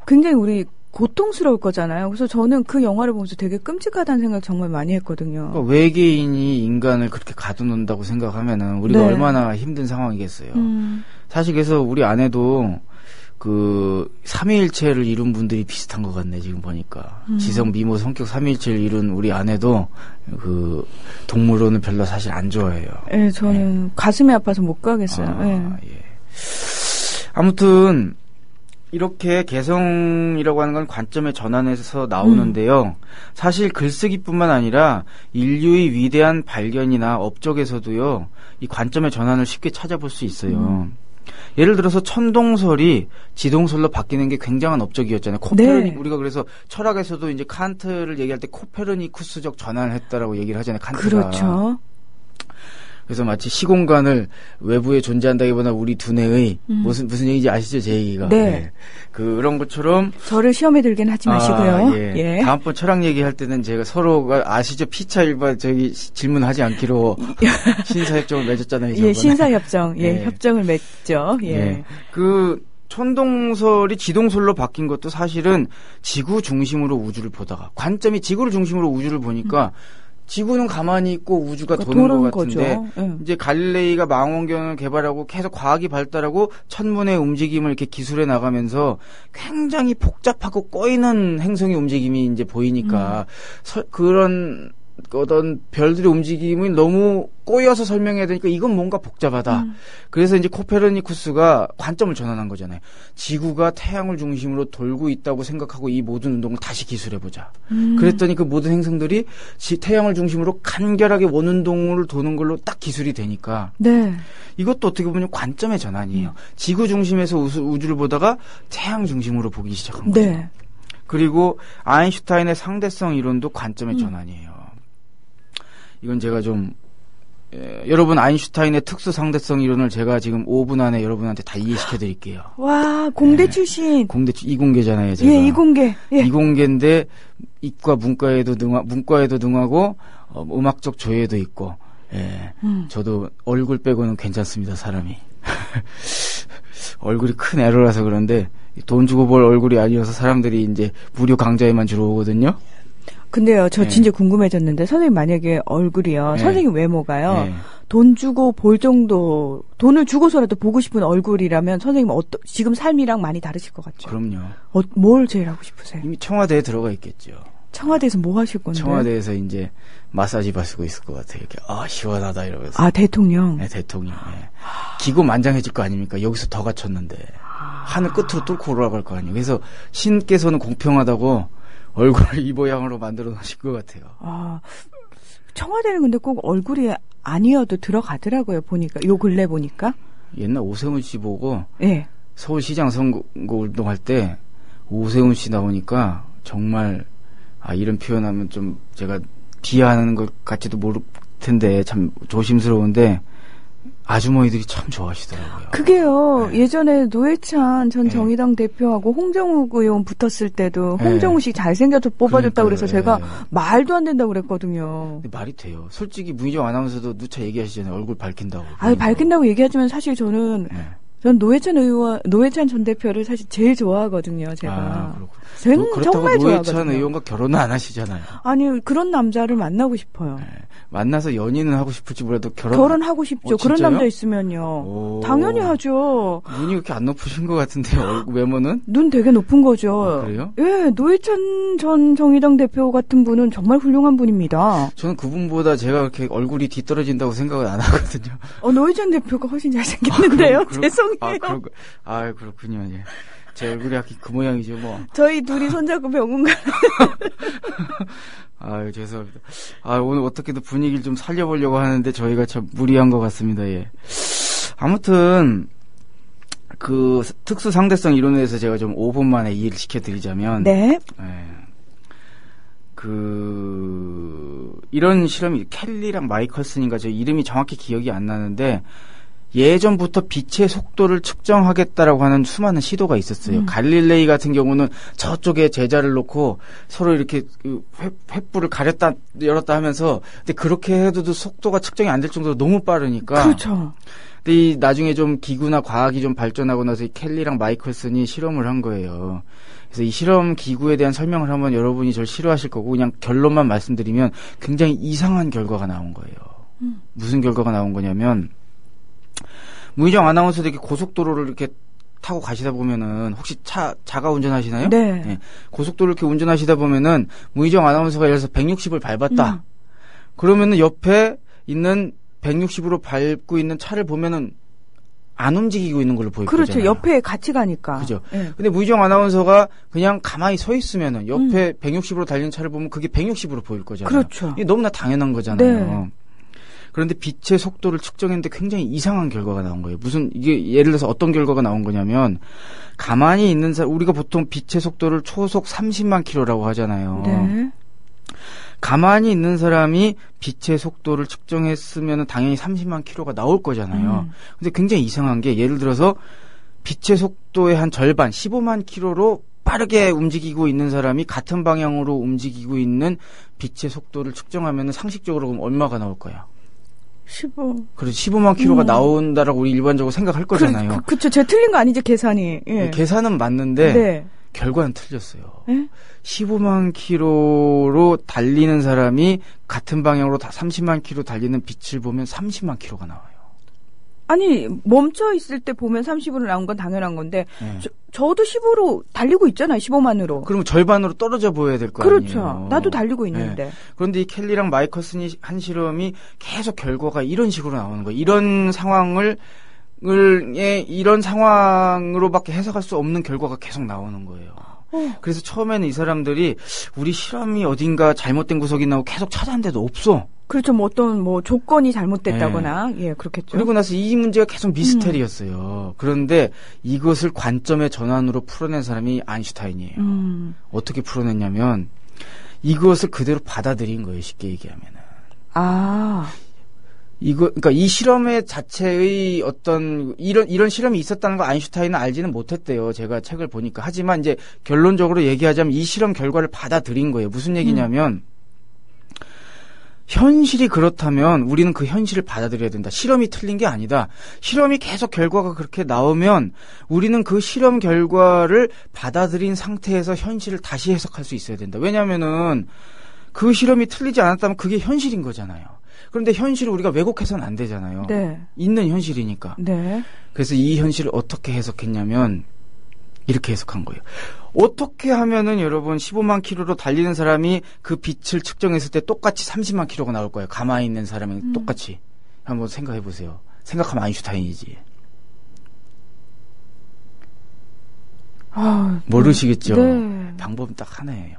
굉장히 우리 고통스러울 거잖아요. 그래서 저는 그 영화를 보면서 되게 끔찍하다는 생각 정말 많이 했거든요. 그러니까 외계인이 인간을 그렇게 가둬놓는다고 생각하면은 우리가 얼마나 힘든 상황이겠어요. 사실 그래서 우리 아내도 그 삼위일체를 이룬 분들이 비슷한 것 같네 지금 보니까. 지성 미모 성격 삼위일체를 이룬 우리 아내도 그 동물원은 별로 사실 안 좋아해요. 네, 저는 가슴이 아파서 못 가겠어요. 아무튼 이렇게 개성이라고 하는 건 관점의 전환에서 나오는데요. 사실 글쓰기뿐만 아니라 인류의 위대한 발견이나 업적에서도요. 이 관점의 전환을 쉽게 찾아볼 수 있어요. 예를 들어서 천동설이 지동설로 바뀌는 게 굉장한 업적이었잖아요. 우리가 그래서 철학에서도 이제 칸트를 얘기할 때 코페르니쿠스적 전환을 했다라고 얘기를 하잖아요. 칸트가. 그렇죠. 그래서 마치 시공간을 외부에 존재한다기보다 우리 두뇌의 무슨 얘기인지 아시죠? 제 얘기가. 그런 것처럼 저를 시험에 들긴 하지 마시고요. 다음번 철학 얘기할 때는 제가 서로가 아시죠? 피차 일반 질문하지 않기로 신사협정을 맺었잖아요. 저번에. 신사협정. 협정을 맺죠. 그 천동설이 지동설로 바뀐 것도 사실은 지구 중심으로 우주를 보다가 관점이 지구를 중심으로 우주를 보니까 지구는 가만히 있고 우주가 도는 것 같은데 이제 갈릴레이가 망원경을 개발하고 계속 과학이 발달하고 천문의 움직임을 이렇게 기술해 나가면서 굉장히 복잡하고 꼬이는 행성의 움직임이 이제 보이니까 그런 어떤 별들의 움직임이 너무 꼬여서 설명해야 되니까 이건 뭔가 복잡하다. 그래서 이제 코페르니쿠스가 관점을 전환한 거잖아요. 지구가 태양을 중심으로 돌고 있다고 생각하고 이 모든 운동을 다시 기술해보자. 그랬더니 그 모든 행성들이 태양을 중심으로 간결하게 원운동을 도는 걸로 딱 기술이 되니까 이것도 어떻게 보면 관점의 전환이에요. 지구 중심에서 우주를 보다가 태양 중심으로 보기 시작한 거죠. 그리고 아인슈타인의 상대성 이론도 관점의 전환이에요. 이건 제가 좀 여러분 아인슈타인의 특수 상대성 이론을 제가 지금 5분 안에 여러분한테 다 이해시켜 드릴게요. 와, 공대 출신. 이공계잖아요, 제가. 이공계. 이공계인데 이과 문과에도 능하고 음악적 조예도 있고. 저도 얼굴 빼고는 괜찮습니다, 사람이. 얼굴이 큰 애로라서 그런데 돈 주고 볼 얼굴이 아니어서 사람들이 이제 무료 강좌에만 주로 오거든요. 근데요, 저 진짜 궁금해졌는데, 선생님 만약에 얼굴이요, 선생님 외모가요, 돈 주고 볼 정도, 돈을 주고서라도 보고 싶은 얼굴이라면 선생님 지금 삶이랑 많이 다르실 것 같죠? 그럼요. 뭘 제일 하고 싶으세요? 이미 청와대에 들어가 있겠죠. 청와대에서 뭐 하실 건데? 청와대에서 이제 마사지 받고 있을 것 같아요. 이렇게, 시원하다 이러면서. 대통령? 네, 대통령. 기고만장해질 거 아닙니까? 여기서 더 갇혔는데. 하늘 끝으로 뚫고 올라갈 거 아니에요. 그래서 신께서는 공평하다고 얼굴을 이 모양으로 만들어 놓으신 것 같아요. 청와대는 근데 꼭 얼굴이 아니어도 들어가더라고요. 보니까 요 근래 보니까. 옛날 오세훈 씨 보고 예. 서울시장 선거 운동할 때 오세훈 씨 나오니까 정말 이런 표현하면 좀 제가 비하하는 것 같지도 모를 텐데 참 조심스러운데 아주머니들이 참 좋아하시더라고요. 그게요. 네. 예전에 노회찬 전 네. 정의당 대표하고 홍정욱 의원 붙었을 때도 네. 홍정욱 씨 잘생겨서 뽑아줬다고 그래서 그러니까요. 제가 말도 안 된다고 그랬거든요. 근데 말이 돼요. 솔직히 문희정 아나운서도 누차 얘기하시잖아요. 얼굴 밝힌다고. 밝힌다고 얘기하지만 사실 저는 네. 전 노회찬 전 대표를 사실 제일 좋아하거든요. 제가. 그렇고. 정말 그렇다고 노회찬 좋아하거든요. 의원과 결혼은 안 하시잖아요. 아니 그런 남자를 만나고 싶어요. 네. 만나서 연인은 하고 싶을지 몰라도 결혼하고 싶죠. 그런 진짜요? 남자 있으면요. 오. 당연히 하죠. 눈이 그렇게 안 높으신 것 같은데요. 얼굴 외모는? 눈 되게 높은 거죠. 그래요? 예, 노회찬 전 정의당 대표 같은 분은 정말 훌륭한 분입니다. 저는 그분보다 제가 그렇게 얼굴이 뒤떨어진다고 생각을 안 하거든요. 노회찬 대표가 훨씬 잘생겼는데요. 죄송해요. 그렇군요. 예. 제 얼굴이 약간 그 모양이죠, 뭐. 저희 둘이 손잡고 병원 가. 죄송합니다. 오늘 어떻게든 분위기를 좀 살려보려고 하는데 저희가 참 무리한 것 같습니다, 예. 아무튼, 그, 특수 상대성 이론에 대해서 제가 좀 5분 만에 이해를 시켜드리자면. 네. 이런 실험이 켈리랑 마이컬슨인가 저 이름이 정확히 기억이 안 나는데, 예전부터 빛의 속도를 측정하겠다라고 하는 수많은 시도가 있었어요. 갈릴레이 같은 경우는 저쪽에 제자를 놓고 서로 이렇게 횃불을 가렸다 열었다 하면서 근데 그렇게 해도 속도가 측정이 안 될 정도로 너무 빠르니까. 그렇죠. 근데 나중에 좀 기구나 과학이 좀 발전하고 나서 이 켈리랑 마이클슨이 실험을 한 거예요. 그래서 이 실험 기구에 대한 설명을 하면 여러분이 절 싫어하실 거고 그냥 결론만 말씀드리면 굉장히 이상한 결과가 나온 거예요. 무슨 결과가 나온 거냐면 문희정 아나운서도 이렇게 고속도로를 이렇게 타고 가시다 보면은 혹시 자가 운전하시나요? 네. 고속도로를 이렇게 운전하시다 보면은 문희정 아나운서가 예를 들어서 160을 밟았다. 그러면은 옆에 있는 160으로 밟고 있는 차를 보면은 안 움직이고 있는 걸로 보일 그렇죠. 거잖아요. 옆에 같이 가니까. 그죠. 네. 근데 문희정 아나운서가 그냥 가만히 서 있으면은 옆에 160으로 달리는 차를 보면 그게 160으로 보일 거잖아요. 그렇죠. 이게 너무나 당연한 거잖아요. 네. 그런데 빛의 속도를 측정했는데 굉장히 이상한 결과가 나온 거예요. 이게 예를 들어서 어떤 결과가 나온 거냐면, 가만히 있는 우리가 보통 빛의 속도를 초속 30만 킬로라고 하잖아요. 네. 가만히 있는 사람이 빛의 속도를 측정했으면 당연히 30만 킬로가 나올 거잖아요. 근데 굉장히 이상한 게 예를 들어서 빛의 속도의 한 절반, 15만 킬로로 빠르게 움직이고 있는 사람이 같은 방향으로 움직이고 있는 빛의 속도를 측정하면 상식적으로 그럼 얼마가 나올 거야? 15. 그래서 15만 킬로가 나온다라고 우리 일반적으로 생각할 거잖아요. 그쵸. 제가 틀린 거 아니죠, 계산이. 예. 계산은 맞는데 네. 결과는 틀렸어요. 예? 15만 킬로로 달리는 사람이 같은 방향으로 30만 킬로 달리는 빛을 보면 30만 킬로가 나와요. 아니, 멈춰 있을 때 보면 30으로 나온 건 당연한 건데, 네. 저도 15로 달리고 있잖아요, 15만으로. 그러면 절반으로 떨어져 보여야 될 거 그렇죠. 아니에요. 나도 달리고 있는데. 네. 그런데 이 켈리랑 마이커슨이 한 실험이 계속 결과가 이런 식으로 나오는 거예요. 이런 상황으로밖에 해석할 수 없는 결과가 계속 나오는 거예요. 그래서 처음에는 이 사람들이 우리 실험이 어딘가 잘못된 구석이 나오고 계속 찾았는데도 없어. 그렇죠. 어떤 조건이 잘못됐다거나, 예, 그렇겠죠. 그리고 나서 이 문제가 계속 미스테리였어요. 그런데 이것을 관점의 전환으로 풀어낸 사람이 아인슈타인이에요. 어떻게 풀어냈냐면 이것을 그대로 받아들인 거예요. 쉽게 얘기하면은. 그러니까 이 실험의 자체의 어떤 이런 실험이 있었다는 거 아인슈타인은 알지는 못했대요. 제가 책을 보니까. 하지만 이제 결론적으로 얘기하자면 이 실험 결과를 받아들인 거예요. 무슨 얘기냐면 현실이 그렇다면 우리는 그 현실을 받아들여야 된다. 실험이 틀린 게 아니다. 실험이 계속 결과가 그렇게 나오면 우리는 그 실험 결과를 받아들인 상태에서 현실을 다시 해석할 수 있어야 된다. 왜냐하면은 그 실험이 틀리지 않았다면 그게 현실인 거잖아요. 그런데 현실을 우리가 왜곡해서는 안 되잖아요. 네. 있는 현실이니까. 네. 그래서 이 현실을 어떻게 해석했냐면 이렇게 해석한 거예요. 어떻게 하면은 여러분 15만 킬로로 달리는 사람이 그 빛을 측정했을 때 똑같이 30만 킬로가 나올 거예요. 가만히 있는 사람이 똑같이. 한번 생각해 보세요. 생각하면 아인슈타인이지. 모르시겠죠? 네. 방법은 딱 하나예요.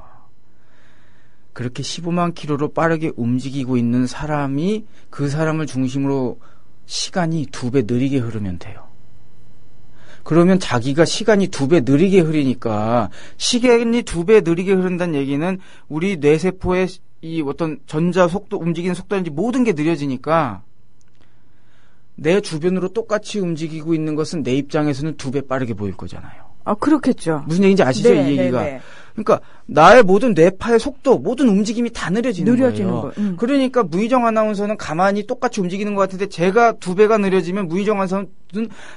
그렇게 15만 킬로로 빠르게 움직이고 있는 사람이 그 사람을 중심으로 시간이 2배 느리게 흐르면 돼요. 그러면 자기가 시간이 2배 느리게 흐르니까 시간이 2배 느리게 흐른다는 얘기는 우리 뇌세포의 이 어떤 전자 속도, 움직이는 속도인지 모든 게 느려지니까 내 주변으로 똑같이 움직이고 있는 것은 내 입장에서는 2배 빠르게 보일 거잖아요. 그렇겠죠. 무슨 얘기인지 아시죠? 네, 이 얘기가. 네, 네. 그러니까 나의 모든 뇌파의 속도, 모든 움직임이 다 느려지는 거예요. 그러니까 무희정 아나운서는 가만히 똑같이 움직이는 것 같은데 제가 2배가 느려지면 무희정 아나운서는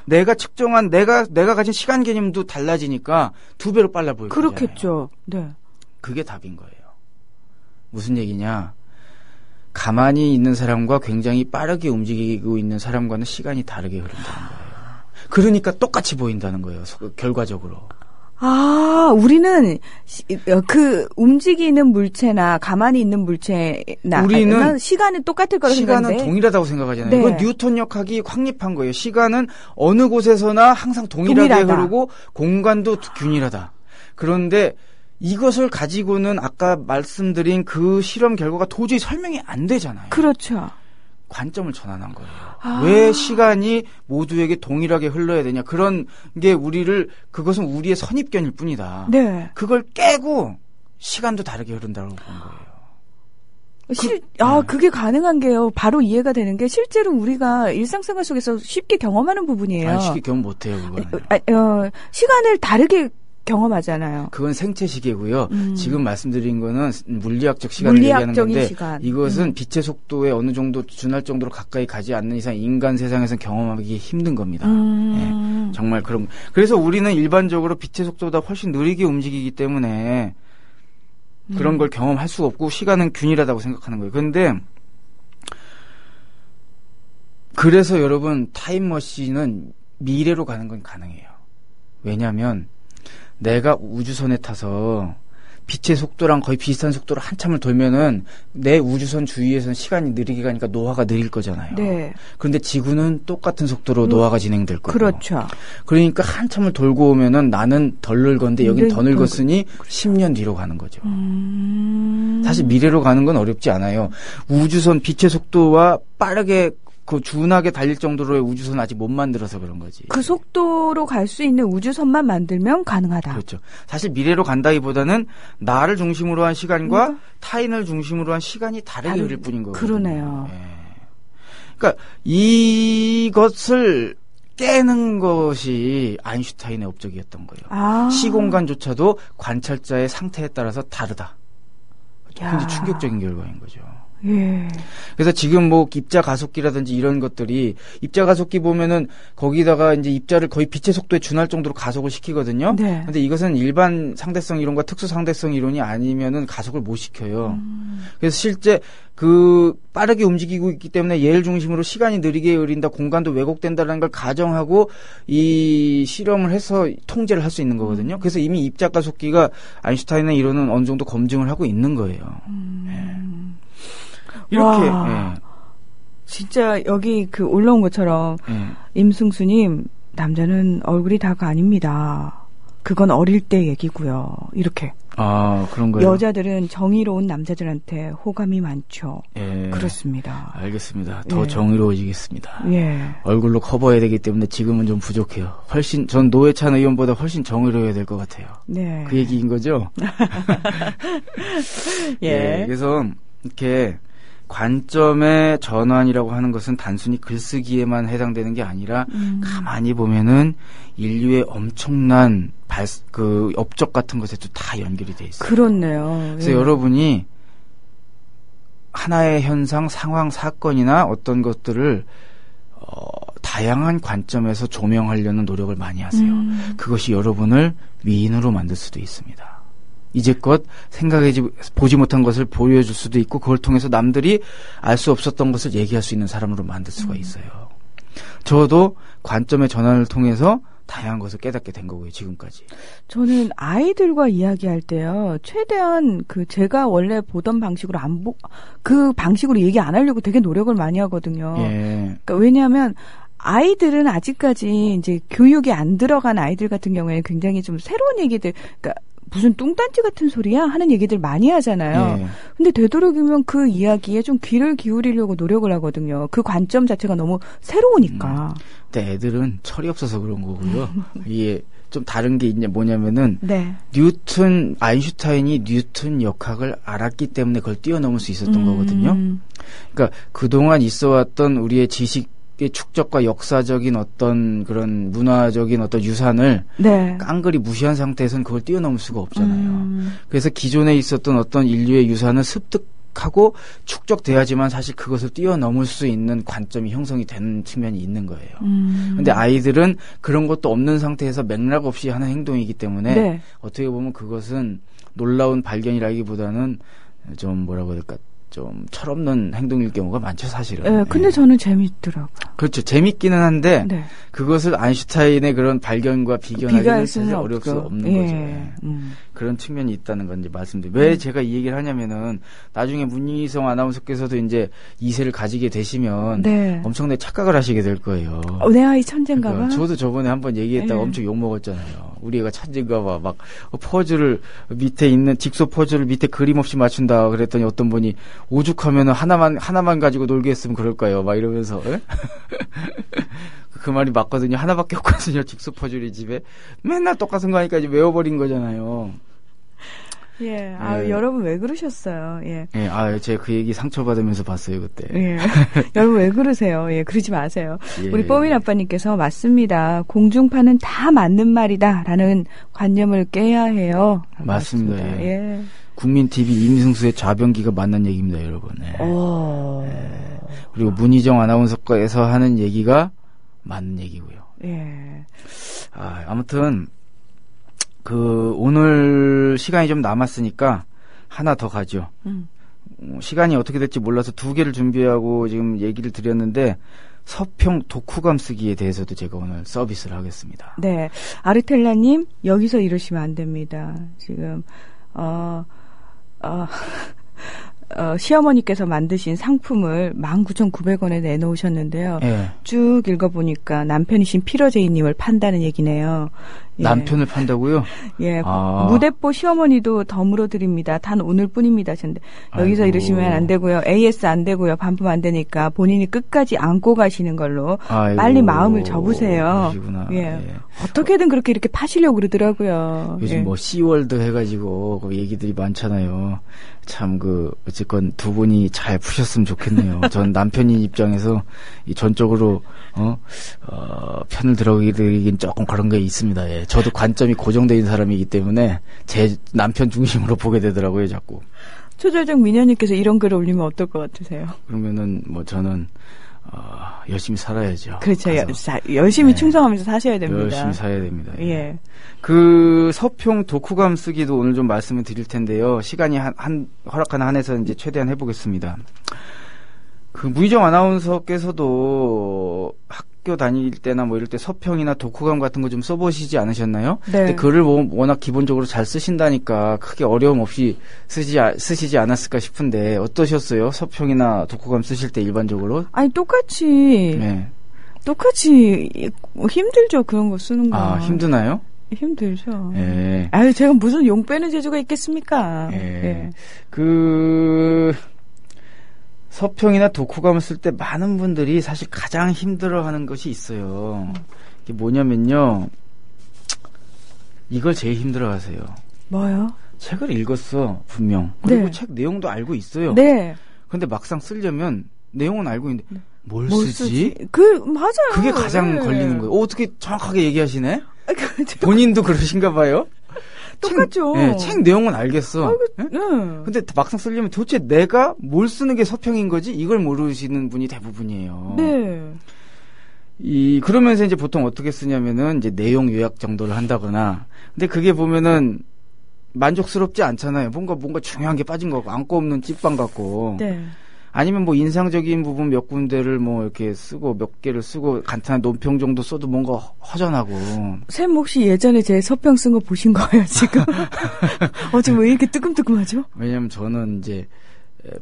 내가 측정한 내가 가진 시간 개념도 달라지니까 2배로 빨라 보일 거예요. 그렇겠죠. 네. 그게 답인 거예요. 무슨 얘기냐? 가만히 있는 사람과 굉장히 빠르게 움직이고 있는 사람과는 시간이 다르게 흐른다는 거예요. 그러니까 똑같이 보인다는 거예요. 결과적으로. 우리는 그 움직이는 물체나 가만히 있는 물체나 우리는 시간은 똑같을 거라고 시간은 생각하는데 동일하다고 생각하잖아요. 네. 이건 뉴턴력학이 확립한 거예요. 시간은 어느 곳에서나 항상 동일하게 흐르고 공간도 균일하다. 그런데 이것을 가지고는 아까 말씀드린 그 실험 결과가 도저히 설명이 안 되잖아요. 그렇죠. 관점을 전환한 거예요. 왜 시간이 모두에게 동일하게 흘러야 되냐. 그런 게 그것은 우리의 선입견일 뿐이다. 네. 그걸 깨고 시간도 다르게 흐른다고 본 거예요. 그게 가능한 게요. 바로 이해가 되는 게 실제로 우리가 일상생활 속에서 쉽게 경험하는 부분이에요. 쉽게 경험 못해요, 그거는. 시간을 다르게 경험하잖아요. 그건 생체시계고요. 지금 말씀드린 거는 물리학적 시간을 얘기하는 건데 시간. 이것은 빛의 속도에 어느 정도 준할 정도로 가까이 가지 않는 이상 인간 세상에서는 경험하기 힘든 겁니다. 네, 정말 그런. 그래서 우리는 일반적으로 빛의 속도보다 훨씬 느리게 움직이기 때문에 그런 걸 경험할 수가 없고 시간은 균일하다고 생각하는 거예요. 그런데 그래서 여러분 타임머신은 미래로 가는 건 가능해요. 왜냐하면 내가 우주선에 타서 빛의 속도랑 거의 비슷한 속도로 한참을 돌면은 내 우주선 주위에서는 시간이 느리게 가니까 노화가 느릴 거잖아요. 네. 그런데 지구는 똑같은 속도로 노화가 진행될 거고. 그렇죠. 그러니까 한참을 돌고 오면은 나는 덜 늙었는데 여긴 더 늙었으니 10년 뒤로 가는 거죠. 사실 미래로 가는 건 어렵지 않아요. 우주선 빛의 속도와 빠르게 준하게 달릴 정도로의 우주선은 아직 못 만들어서 그런 거지. 그 속도로 갈 수 있는 우주선만 만들면 가능하다. 그렇죠. 사실 미래로 간다기보다는 나를 중심으로 한 시간과 타인을 중심으로 한 시간이 다르게 흐를 뿐인 거거든요. 그러네요. 예. 그러니까 이것을 깨는 것이 아인슈타인의 업적이었던 거예요. 시공간조차도 관찰자의 상태에 따라서 다르다. 굉장히 충격적인 결과인 거죠. 예. 그래서 지금 입자 가속기라든지 이런 것들이 입자 가속기 보면은 거기다가 이제 입자를 거의 빛의 속도에 준할 정도로 가속을 시키거든요. 네. 근데 이것은 일반 상대성 이론과 특수 상대성 이론이 아니면은 가속을 못 시켜요. 그래서 실제 빠르게 움직이고 있기 때문에 얘를 중심으로 시간이 느리게 흐린다, 공간도 왜곡된다라는 걸 가정하고 이 실험을 해서 통제를 할 수 있는 거거든요. 그래서 이미 입자 가속기가 아인슈타인의 이론은 어느 정도 검증을 하고 있는 거예요. 예. 이렇게 진짜 여기 올라온 것처럼 임승수님 남자는 얼굴이 다가 아닙니다. 그건 어릴 때 얘기고요. 이렇게. 그런 거예요. 여자들은 정의로운 남자들한테 호감이 많죠. 예. 그렇습니다. 알겠습니다. 더 정의로워지겠습니다. 예. 얼굴로 커버해야 되기 때문에 지금은 좀 부족해요. 전 노회찬 의원보다 훨씬 정의로워야 될 것 같아요. 네. 그 얘기인 거죠? 예. 그래서 이렇게 관점의 전환이라고 하는 것은 단순히 글쓰기에만 해당되는 게 아니라 가만히 보면은 인류의 엄청난 업적 같은 것에도 다 연결이 돼 있어요. 그렇네요. 그래서 여러분이 하나의 현상, 상황, 사건이나 어떤 것들을 다양한 관점에서 조명하려는 노력을 많이 하세요. 그것이 여러분을 미인으로 만들 수도 있습니다. 이제껏 보지 못한 것을 보여줄 수도 있고 그걸 통해서 남들이 알 수 없었던 것을 얘기할 수 있는 사람으로 만들 수가 있어요. 저도 관점의 전환을 통해서 다양한 것을 깨닫게 된 거고요, 지금까지. 저는 아이들과 이야기할 때요, 최대한 제가 원래 보던 방식으로 그 방식으로 얘기 안 하려고 되게 노력을 많이 하거든요. 예. 그러니까 왜냐하면 아이들은 아직까지 이제 교육이 안 들어간 아이들 같은 경우에는 굉장히 좀 새로운 얘기들, 그러니까 무슨 뚱딴지 같은 소리야 하는 얘기들 많이 하잖아요. 예. 근데 되도록이면 그 이야기에 좀 귀를 기울이려고 노력을 하거든요. 그 관점 자체가 너무 새로우니까. 근데 애들은 철이 없어서 그런 거고요. 이게 좀 다른 게 뭐냐면은 네. 아인슈타인이 뉴턴 역학을 알았기 때문에 그걸 뛰어넘을 수 있었던 거거든요. 그러니까 그동안 있어왔던 우리의 지식의 축적과 역사적인 어떤 그런 문화적인 어떤 유산을 네. 깡그리 무시한 상태에서는 그걸 뛰어넘을 수가 없잖아요. 그래서 기존에 있었던 어떤 인류의 유산을 습득하고 축적돼야지만 사실 그것을 뛰어넘을 수 있는 관점이 형성이 되는 측면이 있는 거예요. 근데 아이들은 그런 것도 없는 상태에서 맥락 없이 하는 행동이기 때문에 네. 어떻게 보면 그것은 놀라운 발견이라기보다는 좀 뭐라고 해야 될까, 좀 철없는 행동일 경우가 많죠, 사실은. 네, 근데 예. 저는 재밌더라고요. 그렇죠. 재밌기는 한데 네. 그것을 아인슈타인의 그런 발견과 비교하기는 비교할 사실 수는 어려울 수 없죠. 없는 예. 거죠. 예. 그런 측면이 있다는 건 이제 말씀드려요. 왜 제가 이 얘기를 하냐면은 나중에 문희성 아나운서께서도 이제 2세를 가지게 되시면 네. 엄청나게 착각을 하시게 될 거예요. 내 아이 천재인가 봐. 그러니까 저도 저번에 한번 얘기했다가 예. 엄청 욕먹었잖아요. 우리 애가 천재인가 봐. 막 퍼즐을 밑에 있는 직소 퍼즐을 밑에 그림 없이 맞춘다 그랬더니 어떤 분이 오죽하면은 하나만 가지고 놀게 했으면 그럴까요? 막 이러면서. 예? 그 말이 맞거든요. 하나밖에 없거든요. 직소 퍼즐이 집에. 맨날 똑같은 거 하니까 이제 외워버린 거잖아요. 예. 예. 여러분 왜 그러셨어요? 예. 예, 제가 그 얘기 상처받으면서 봤어요, 그때. 예. 여러분 왜 그러세요? 예, 그러지 마세요. 예. 우리 뽀민 아빠님께서 맞습니다. 공중파는 다 맞는 말이다라는 관념을 깨야 해요. 맞습니다. 맞습니다. 예. 예. 국민TV 임승수의 좌변기가 맞는 얘기입니다, 여러분. 예. 오. 그리고 문희정 아나운서께서 하는 얘기가 맞는 얘기고요. 예. 아무튼 오늘 시간이 좀 남았으니까 하나 더 가죠. 시간이 어떻게 될지 몰라서 2개를 준비하고 지금 얘기를 드렸는데 서평 독후감 쓰기에 대해서도 제가 오늘 서비스를 하겠습니다. 네. 아르텔라님, 여기서 이러시면 안 됩니다. 지금, 시어머니께서 만드신 상품을 19,900원에 내놓으셨는데요. 예. 쭉 읽어보니까 남편이신 피러제이님을 판다는 얘기네요. 예. 남편을 판다고요? 예. 아. 무대뽀 시어머니도 덤으로 드립니다. 단 오늘뿐입니다. 하셨는데 여기서 아이고. 이러시면 안 되고요. AS 안 되고요. 반품 안 되니까 본인이 끝까지 안고 가시는 걸로 아이고. 빨리 마음을 접으세요. 그러시구나. 예. 예. 어떻게든 그렇게 이렇게 파시려고 그러더라고요. 요즘 예. 뭐 씨월드 해가지고 그 얘기들이 많잖아요. 참 어쨌건 두 분이 잘 푸셨으면 좋겠네요. 전 남편인 입장에서 이 전적으로 편을 들어드리긴 조금 그런 게 있습니다. 예. 저도 관점이 고정되어 있는 사람이기 때문에 제 남편 중심으로 보게 되더라고요, 자꾸. 초절정 미녀님께서 이런 글을 올리면 어떨 것 같으세요? 그러면은 뭐 저는 열심히 살아야죠. 그렇죠. 가서. 열심히 네. 충성하면서 사셔야 됩니다. 열심히 살아야 됩니다. 예. 그 서평 독후감 쓰기도 오늘 좀 말씀을 드릴 텐데요. 시간이 허락하는 한에서 이제 최대한 해보겠습니다. 그 무희정 아나운서께서도 학교 다닐 때나 뭐 이럴 때 서평이나 독후감 같은 거 좀 써보시지 않으셨나요? 네. 근데 글을 워낙 기본적으로 잘 쓰신다니까 크게 어려움 없이 쓰시지 않았을까 싶은데 어떠셨어요? 서평이나 독후감 쓰실 때 일반적으로? 아니 똑같이 네. 힘들죠. 그런 거 쓰는 거. 아, 힘드나요? 힘들죠. 예. 아유, 제가 무슨 용 빼는 재주가 있겠습니까? 예. 그 서평이나 독후감을 쓸 때 많은 분들이 사실 가장 힘들어하는 것이 있어요. 이게 뭐냐면요, 이걸 제일 힘들어하세요. 뭐요? 책을 읽었어, 분명. 그리고 네. 책 내용도 알고 있어요. 네. 근데 막상 쓰려면 내용은 알고 있는데 뭘 뭘 쓰지? 맞아요. 그게 가장 네. 걸리는 거예요. 어떻게 정확하게 얘기하시네? 그렇죠. 본인도 그러신가 봐요? 똑같죠. 책 내용은 알겠어. 예? 네. 근데 막상 쓰려면 도대체 내가 뭘 쓰는 게 서평인 거지? 이걸 모르시는 분이 대부분이에요. 네. 그러면서 이제 보통 어떻게 쓰냐면은 이제 내용 요약 정도를 한다거나. 근데 그게 보면은 만족스럽지 않잖아요. 뭔가 중요한 게 빠진 거 같고, 안고 없는 찐빵 같고. 네. 아니면 뭐 인상적인 부분 몇 군데를 뭐 이렇게 쓰고 몇 개를 쓰고 간단한 논평 정도 써도 뭔가 허전하고. 쌤 혹시 예전에 제 서평 쓴 거 보신 거예요, 지금? 지금 왜 이렇게 뜨끔뜨끔하죠? 왜냐면 저는 이제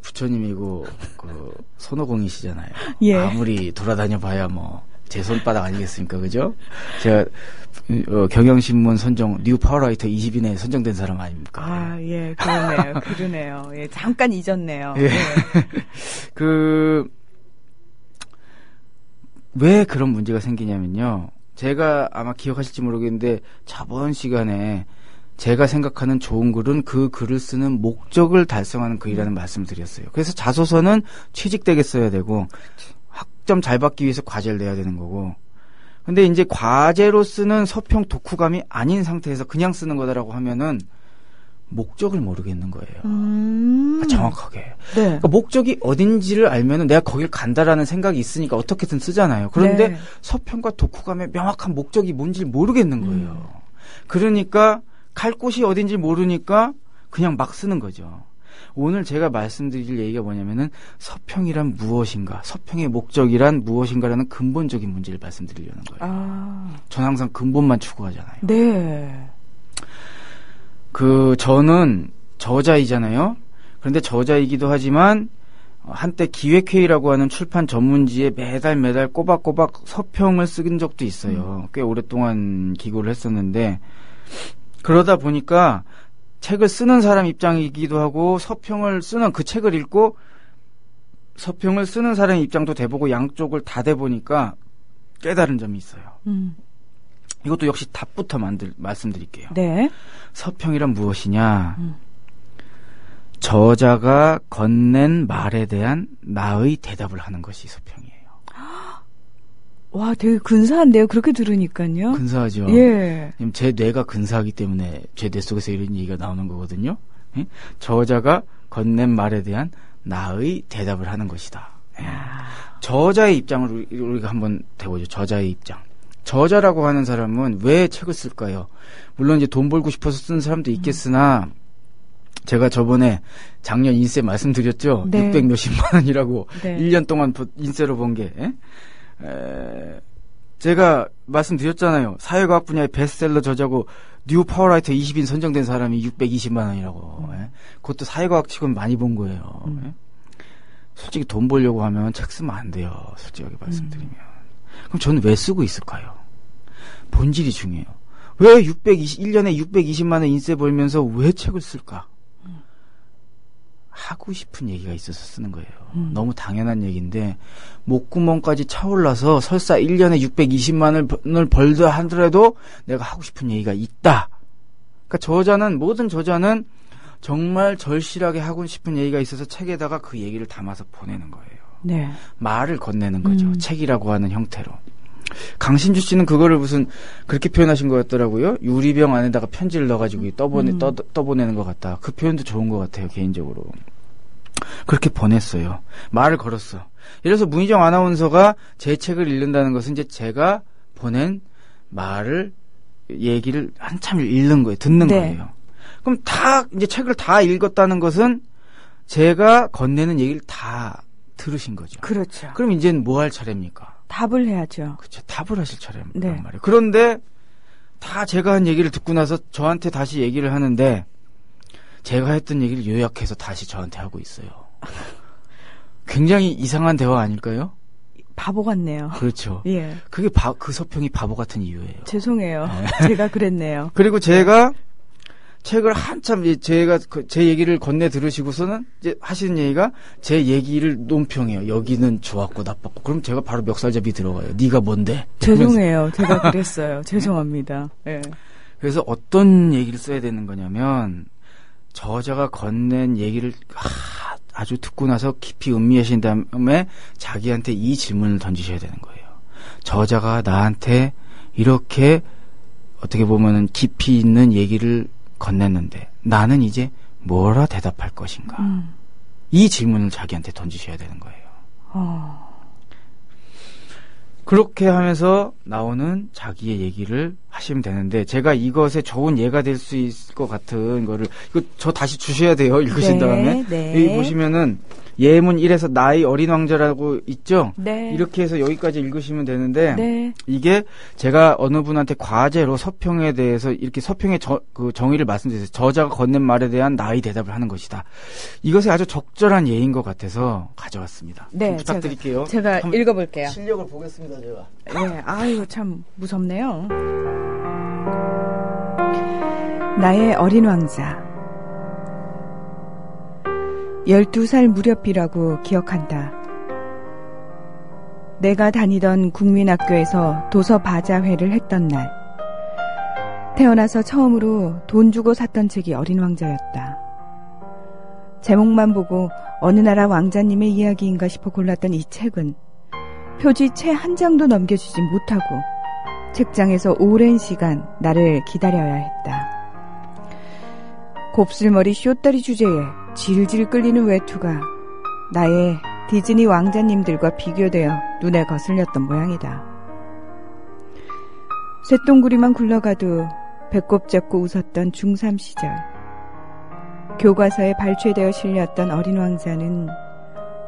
부처님이고 그 손오공이시잖아요. 예. 아무리 돌아다녀 봐야 뭐 제 손바닥 아니겠습니까, 그죠? 제가 경향신문 선정 뉴 파워라이터 20인에 선정된 사람 아닙니까? 아, 예, 그러네요. 예, 잠깐 잊었네요. 예. 왜 그런 문제가 생기냐면요. 제가 아마 기억하실지 모르겠는데 저번 시간에 제가 생각하는 좋은 글은 그 글을 쓰는 목적을 달성하는 글이라는 말씀을 드렸어요. 그래서 자소서는 취직되게 써야 되고 학점 잘 받기 위해서 과제를 내야 되는 거고, 근데 이제 과제로 쓰는 서평 독후감이 아닌 상태에서 그냥 쓰는 거다라고 하면은 목적을 모르겠는 거예요. 정확하게. 네. 그러니까 목적이 어딘지를 알면은 내가 거길 간다라는 생각이 있으니까 어떻게든 쓰잖아요. 그런데 네. 서평과 독후감의 명확한 목적이 뭔지 모르겠는 거예요. 그러니까 갈 곳이 어딘지 모르니까 그냥 막 쓰는 거죠. 오늘 제가 말씀드릴 얘기가 뭐냐면은 서평이란 무엇인가, 서평의 목적이란 무엇인가라는 근본적인 문제를 말씀드리려는 거예요. 아, 저는 항상 근본만 추구하잖아요. 네. 저는 저자이잖아요. 그런데 저자이기도 하지만 한때 기획회의라고 하는 출판 전문지에 매달 꼬박꼬박 서평을 쓴 적도 있어요. 꽤 오랫동안 기고를 했었는데, 그러다 보니까 책을 쓰는 사람 입장이기도 하고 서평을 쓰는 그 책을 읽고 서평을 쓰는 사람 입장도 돼보고 양쪽을 다 돼보니까 깨달은 점이 있어요. 이것도 역시 답부터 말씀드릴게요. 네. 서평이란 무엇이냐? 저자가 건넨 말에 대한 나의 대답을 하는 것이 서평이에요. 와, 되게 근사한데요. 그렇게 들으니까요. 근사하죠. 예. 제 뇌가 근사하기 때문에 제 뇌 속에서 이런 얘기가 나오는 거거든요. 예? 저자가 건넨 말에 대한 나의 대답을 하는 것이다. 예. 저자의 입장을 우리가 한번 대보죠. 저자의 입장. 저자라고 하는 사람은 왜 책을 쓸까요? 물론 이제 돈 벌고 싶어서 쓰는 사람도 있겠으나, 제가 저번에 작년 인세 말씀드렸죠? 네. 600 몇십만 원이라고 네. 1년 동안 인세로 번 게. 제가 말씀드렸잖아요. 사회과학 분야의 베스트셀러 저자고 뉴 파워라이터 20인 선정된 사람이 620만 원이라고. 그것도 사회과학 치고는 많이 본 거예요. 솔직히 돈 벌려고 하면 책 쓰면 안 돼요. 솔직하게 말씀드리면. 그럼 저는 왜 쓰고 있을까요? 본질이 중요해요. 왜 1년에 620만 원 인세 벌면서 왜 책을 쓸까? 하고 싶은 얘기가 있어서 쓰는 거예요. 너무 당연한 얘기인데 목구멍까지 차올라서 설사 1년에 620만 원을 벌다 하더라도 내가 하고 싶은 얘기가 있다. 그러니까 모든 저자는 정말 절실하게 하고 싶은 얘기가 있어서 책에다가 그 얘기를 담아서 보내는 거예요. 네. 말을 건네는 거죠. 책이라고 하는 형태로. 강신주 씨는 그거를 무슨 그렇게 표현하신 거였더라고요. 유리병 안에다가 편지를 넣어가지고 떠보내는 것 같다. 그 표현도 좋은 것 같아요, 개인적으로. 그렇게 보냈어요. 말을 걸었어. 이래서 문희정 아나운서가 제 책을 읽는다는 것은 이제 제가 보낸 얘기를 한참 읽는 거예요. 듣는 네. 거예요. 그럼 이제 책을 다 읽었다는 것은 제가 건네는 얘기를 다 들으신 거죠. 그렇죠. 그럼 이제는 뭐 할 차례입니까? 답을 해야죠. 그렇죠. 답을 하실 차례란 네. 말이에요. 그런데 다 제가 한 얘기를 듣고 나서 저한테 다시 얘기를 하는데 제가 했던 얘기를 요약해서 다시 저한테 하고 있어요. 굉장히 이상한 대화 아닐까요? 바보 같네요. 그렇죠. 예. 그게 그 서평이 바보 같은 이유예요. 죄송해요. 제가 그랬네요. 그리고 제가 책을 한참 제가 제 얘기를 건네 들으시고서는 이제 하시는 얘기가 제 얘기를 논평해요. 여기는 좋았고 나빴고. 그럼 제가 바로 멱살잡이 들어가요. 네가 뭔데? 죄송해요. 제가 그랬어요. 죄송합니다. 예. 그래서 어떤 얘기를 써야 되는 거냐면 저자가 건넨 얘기를 아주 듣고 나서 깊이 음미하신 다음에 자기한테 이 질문을 던지셔야 되는 거예요. 저자가 나한테 이렇게 어떻게 보면은 깊이 있는 얘기를 건넸는데 나는 이제 뭐라 대답할 것인가? 이 질문을 자기한테 던지셔야 되는 거예요. 그렇게 하면서 나오는 자기의 얘기를 하시면 되는데 제가 이것에 좋은 예가 될 수 있을 것 같은 거를 이거 저 다시 주셔야 돼요. 읽으신 다음에. 여기 보시면은 예문 1에서 나의 어린 왕자라고 있죠? 네. 이렇게 해서 여기까지 읽으시면 되는데 네. 이게 제가 어느 분한테 과제로 서평에 대해서 이렇게 서평의 그 정의를 말씀드렸어요. 저자가 건넨 말에 대한 나의 대답을 하는 것이다. 이것이 아주 적절한 예인 것 같아서 가져왔습니다. 네, 부탁드릴게요. 제가 읽어볼게요. 실력을 보겠습니다, 제가. 네, 아유, 참 무섭네요. 나의 어린 왕자. 12살 무렵이라고 기억한다. 내가 다니던 국민학교에서 도서 바자회를 했던 날. 태어나서 처음으로 돈 주고 샀던 책이 어린 왕자였다. 제목만 보고 어느 나라 왕자님의 이야기인가 싶어 골랐던 이 책은 표지 채 한 장도 넘겨주지 못하고 책장에서 오랜 시간 나를 기다려야 했다. 곱슬머리 쇼다리 주제에 질질 끌리는 외투가 나의 디즈니 왕자님들과 비교되어 눈에 거슬렸던 모양이다. 쇳덩구리만 굴러가도 배꼽 잡고 웃었던 중3 시절. 교과서에 발췌되어 실렸던 어린 왕자는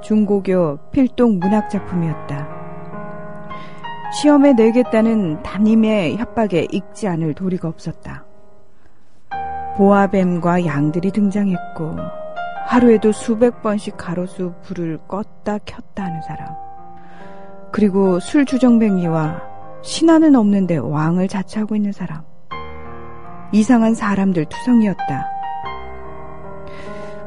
중고교 필독 문학작품이었다. 시험에 내겠다는 담임의 협박에 읽지 않을 도리가 없었다. 보아뱀과 양들이 등장했고 하루에도 수백 번씩 가로수 불을 껐다 켰다 하는 사람. 그리고 술주정뱅이와 신하는 없는데 왕을 자처하고 있는 사람. 이상한 사람들 투성이었다.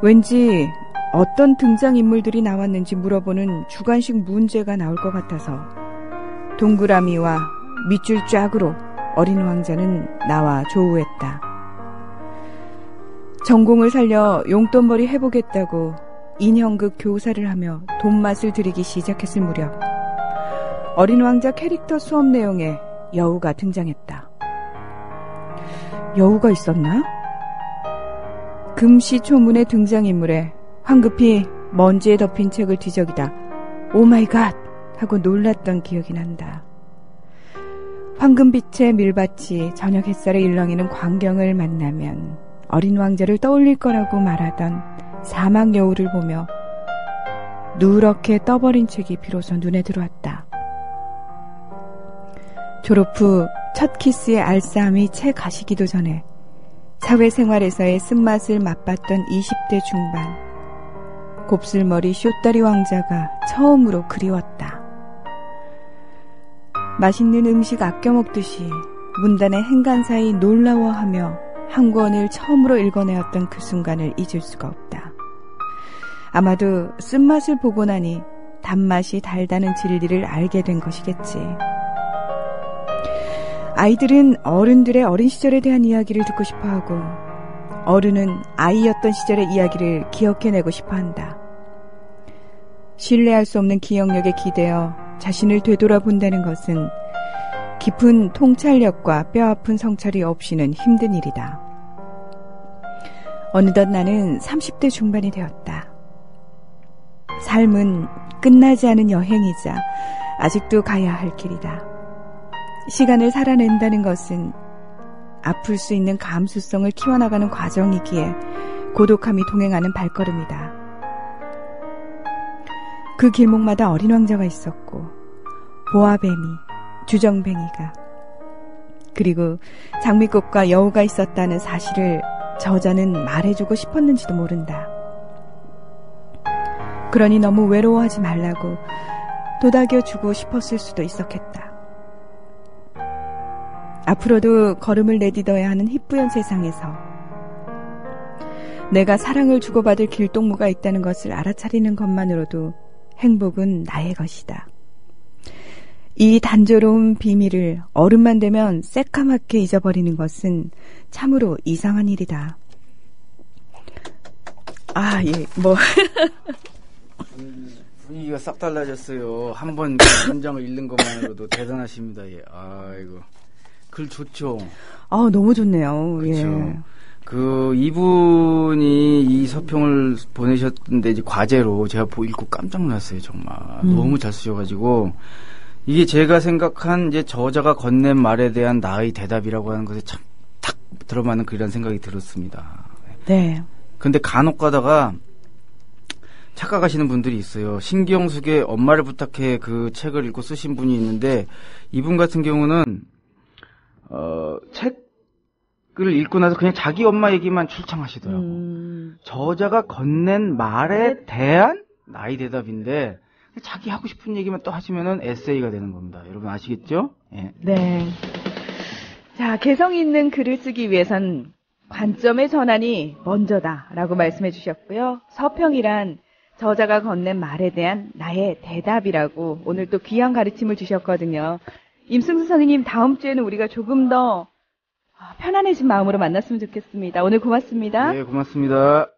왠지 어떤 등장인물들이 나왔는지 물어보는 주관식 문제가 나올 것 같아서 동그라미와 밑줄 쫙으로 어린 왕자는 나와 조우했다. 전공을 살려 용돈벌이 해보겠다고 인형극 교사를 하며 돈맛을 들이기 시작했을 무렵 어린 왕자 캐릭터 수업 내용에 여우가 등장했다. 여우가 있었나? 금시초문의 등장인물에 황급히 먼지에 덮인 책을 뒤적이다 오마이갓 하고 놀랐던 기억이 난다. 황금빛의 밀밭이 저녁 햇살에 일렁이는 광경을 만나면 어린 왕자를 떠올릴 거라고 말하던 사막 여우를 보며 누렇게 떠버린 책이 비로소 눈에 들어왔다. 졸업 후 첫 키스의 알싸함이 채 가시기도 전에 사회생활에서의 쓴맛을 맛봤던 20대 중반. 곱슬머리 쇼다리 왕자가 처음으로 그리웠다. 맛있는 음식 아껴 먹듯이 문단의 행간 사이 놀라워하며 한 권을 처음으로 읽어내었던 그 순간을 잊을 수가 없다. 아마도 쓴맛을 보고 나니 단맛이 달다는 진리를 알게 된 것이겠지. 아이들은 어른들의 어린 시절에 대한 이야기를 듣고 싶어하고 어른은 아이였던 시절의 이야기를 기억해내고 싶어한다. 신뢰할 수 없는 기억력에 기대어 자신을 되돌아본다는 것은 깊은 통찰력과 뼈아픈 성찰이 없이는 힘든 일이다. 어느덧 나는 30대 중반이 되었다. 삶은 끝나지 않은 여행이자 아직도 가야 할 길이다. 시간을 살아낸다는 것은 아플 수 있는 감수성을 키워나가는 과정이기에 고독함이 동행하는 발걸음이다. 그 길목마다 어린 왕자가 있었고 보아뱀이, 주정뱅이가 그리고 장미꽃과 여우가 있었다는 사실을 저자는 말해주고 싶었는지도 모른다. 그러니 너무 외로워하지 말라고 도닥여주고 싶었을 수도 있었겠다. 앞으로도 걸음을 내딛어야 하는 희뿌연 세상에서 내가 사랑을 주고받을 길동무가 있다는 것을 알아차리는 것만으로도 행복은 나의 것이다. 이 단조로운 비밀을 어른만 되면 새까맣게 잊어버리는 것은 참으로 이상한 일이다. 아, 예, 뭐. 분위기가 싹 달라졌어요. 한 번 문장을 읽는 것만으로도 대단하십니다. 예. 아이고. 글 좋죠. 아, 너무 좋네요. 그렇죠. 예. 이분이 이 서평을 보내셨는데 이제 과제로 제가 읽고 깜짝 놀랐어요. 정말 너무 잘 쓰셔가지고 이게 제가 생각한 이제 저자가 건넨 말에 대한 나의 대답이라고 하는 것에 참 탁 들어맞는 글이라는 생각이 들었습니다. 네. 근데 간혹 가다가 착각하시는 분들이 있어요. 신기영숙의 엄마를 부탁해 그 책을 읽고 쓰신 분이 있는데 이분 같은 경우는 책을 읽고 나서 그냥 자기 엄마 얘기만 출창하시더라고. 저자가 건넨 말에 대한 나의 대답인데 자기 하고 싶은 얘기만 또 하시면은 에세이가 되는 겁니다. 여러분 아시겠죠? 예. 네. 자, 개성 있는 글을 쓰기 위해선 관점의 전환이 먼저다라고 말씀해 주셨고요. 서평이란 저자가 건넨 말에 대한 나의 대답이라고 오늘 또 귀한 가르침을 주셨거든요. 임승수 선생님, 다음 주에는 우리가 조금 더 편안해진 마음으로 만났으면 좋겠습니다. 오늘 고맙습니다. 네, 고맙습니다.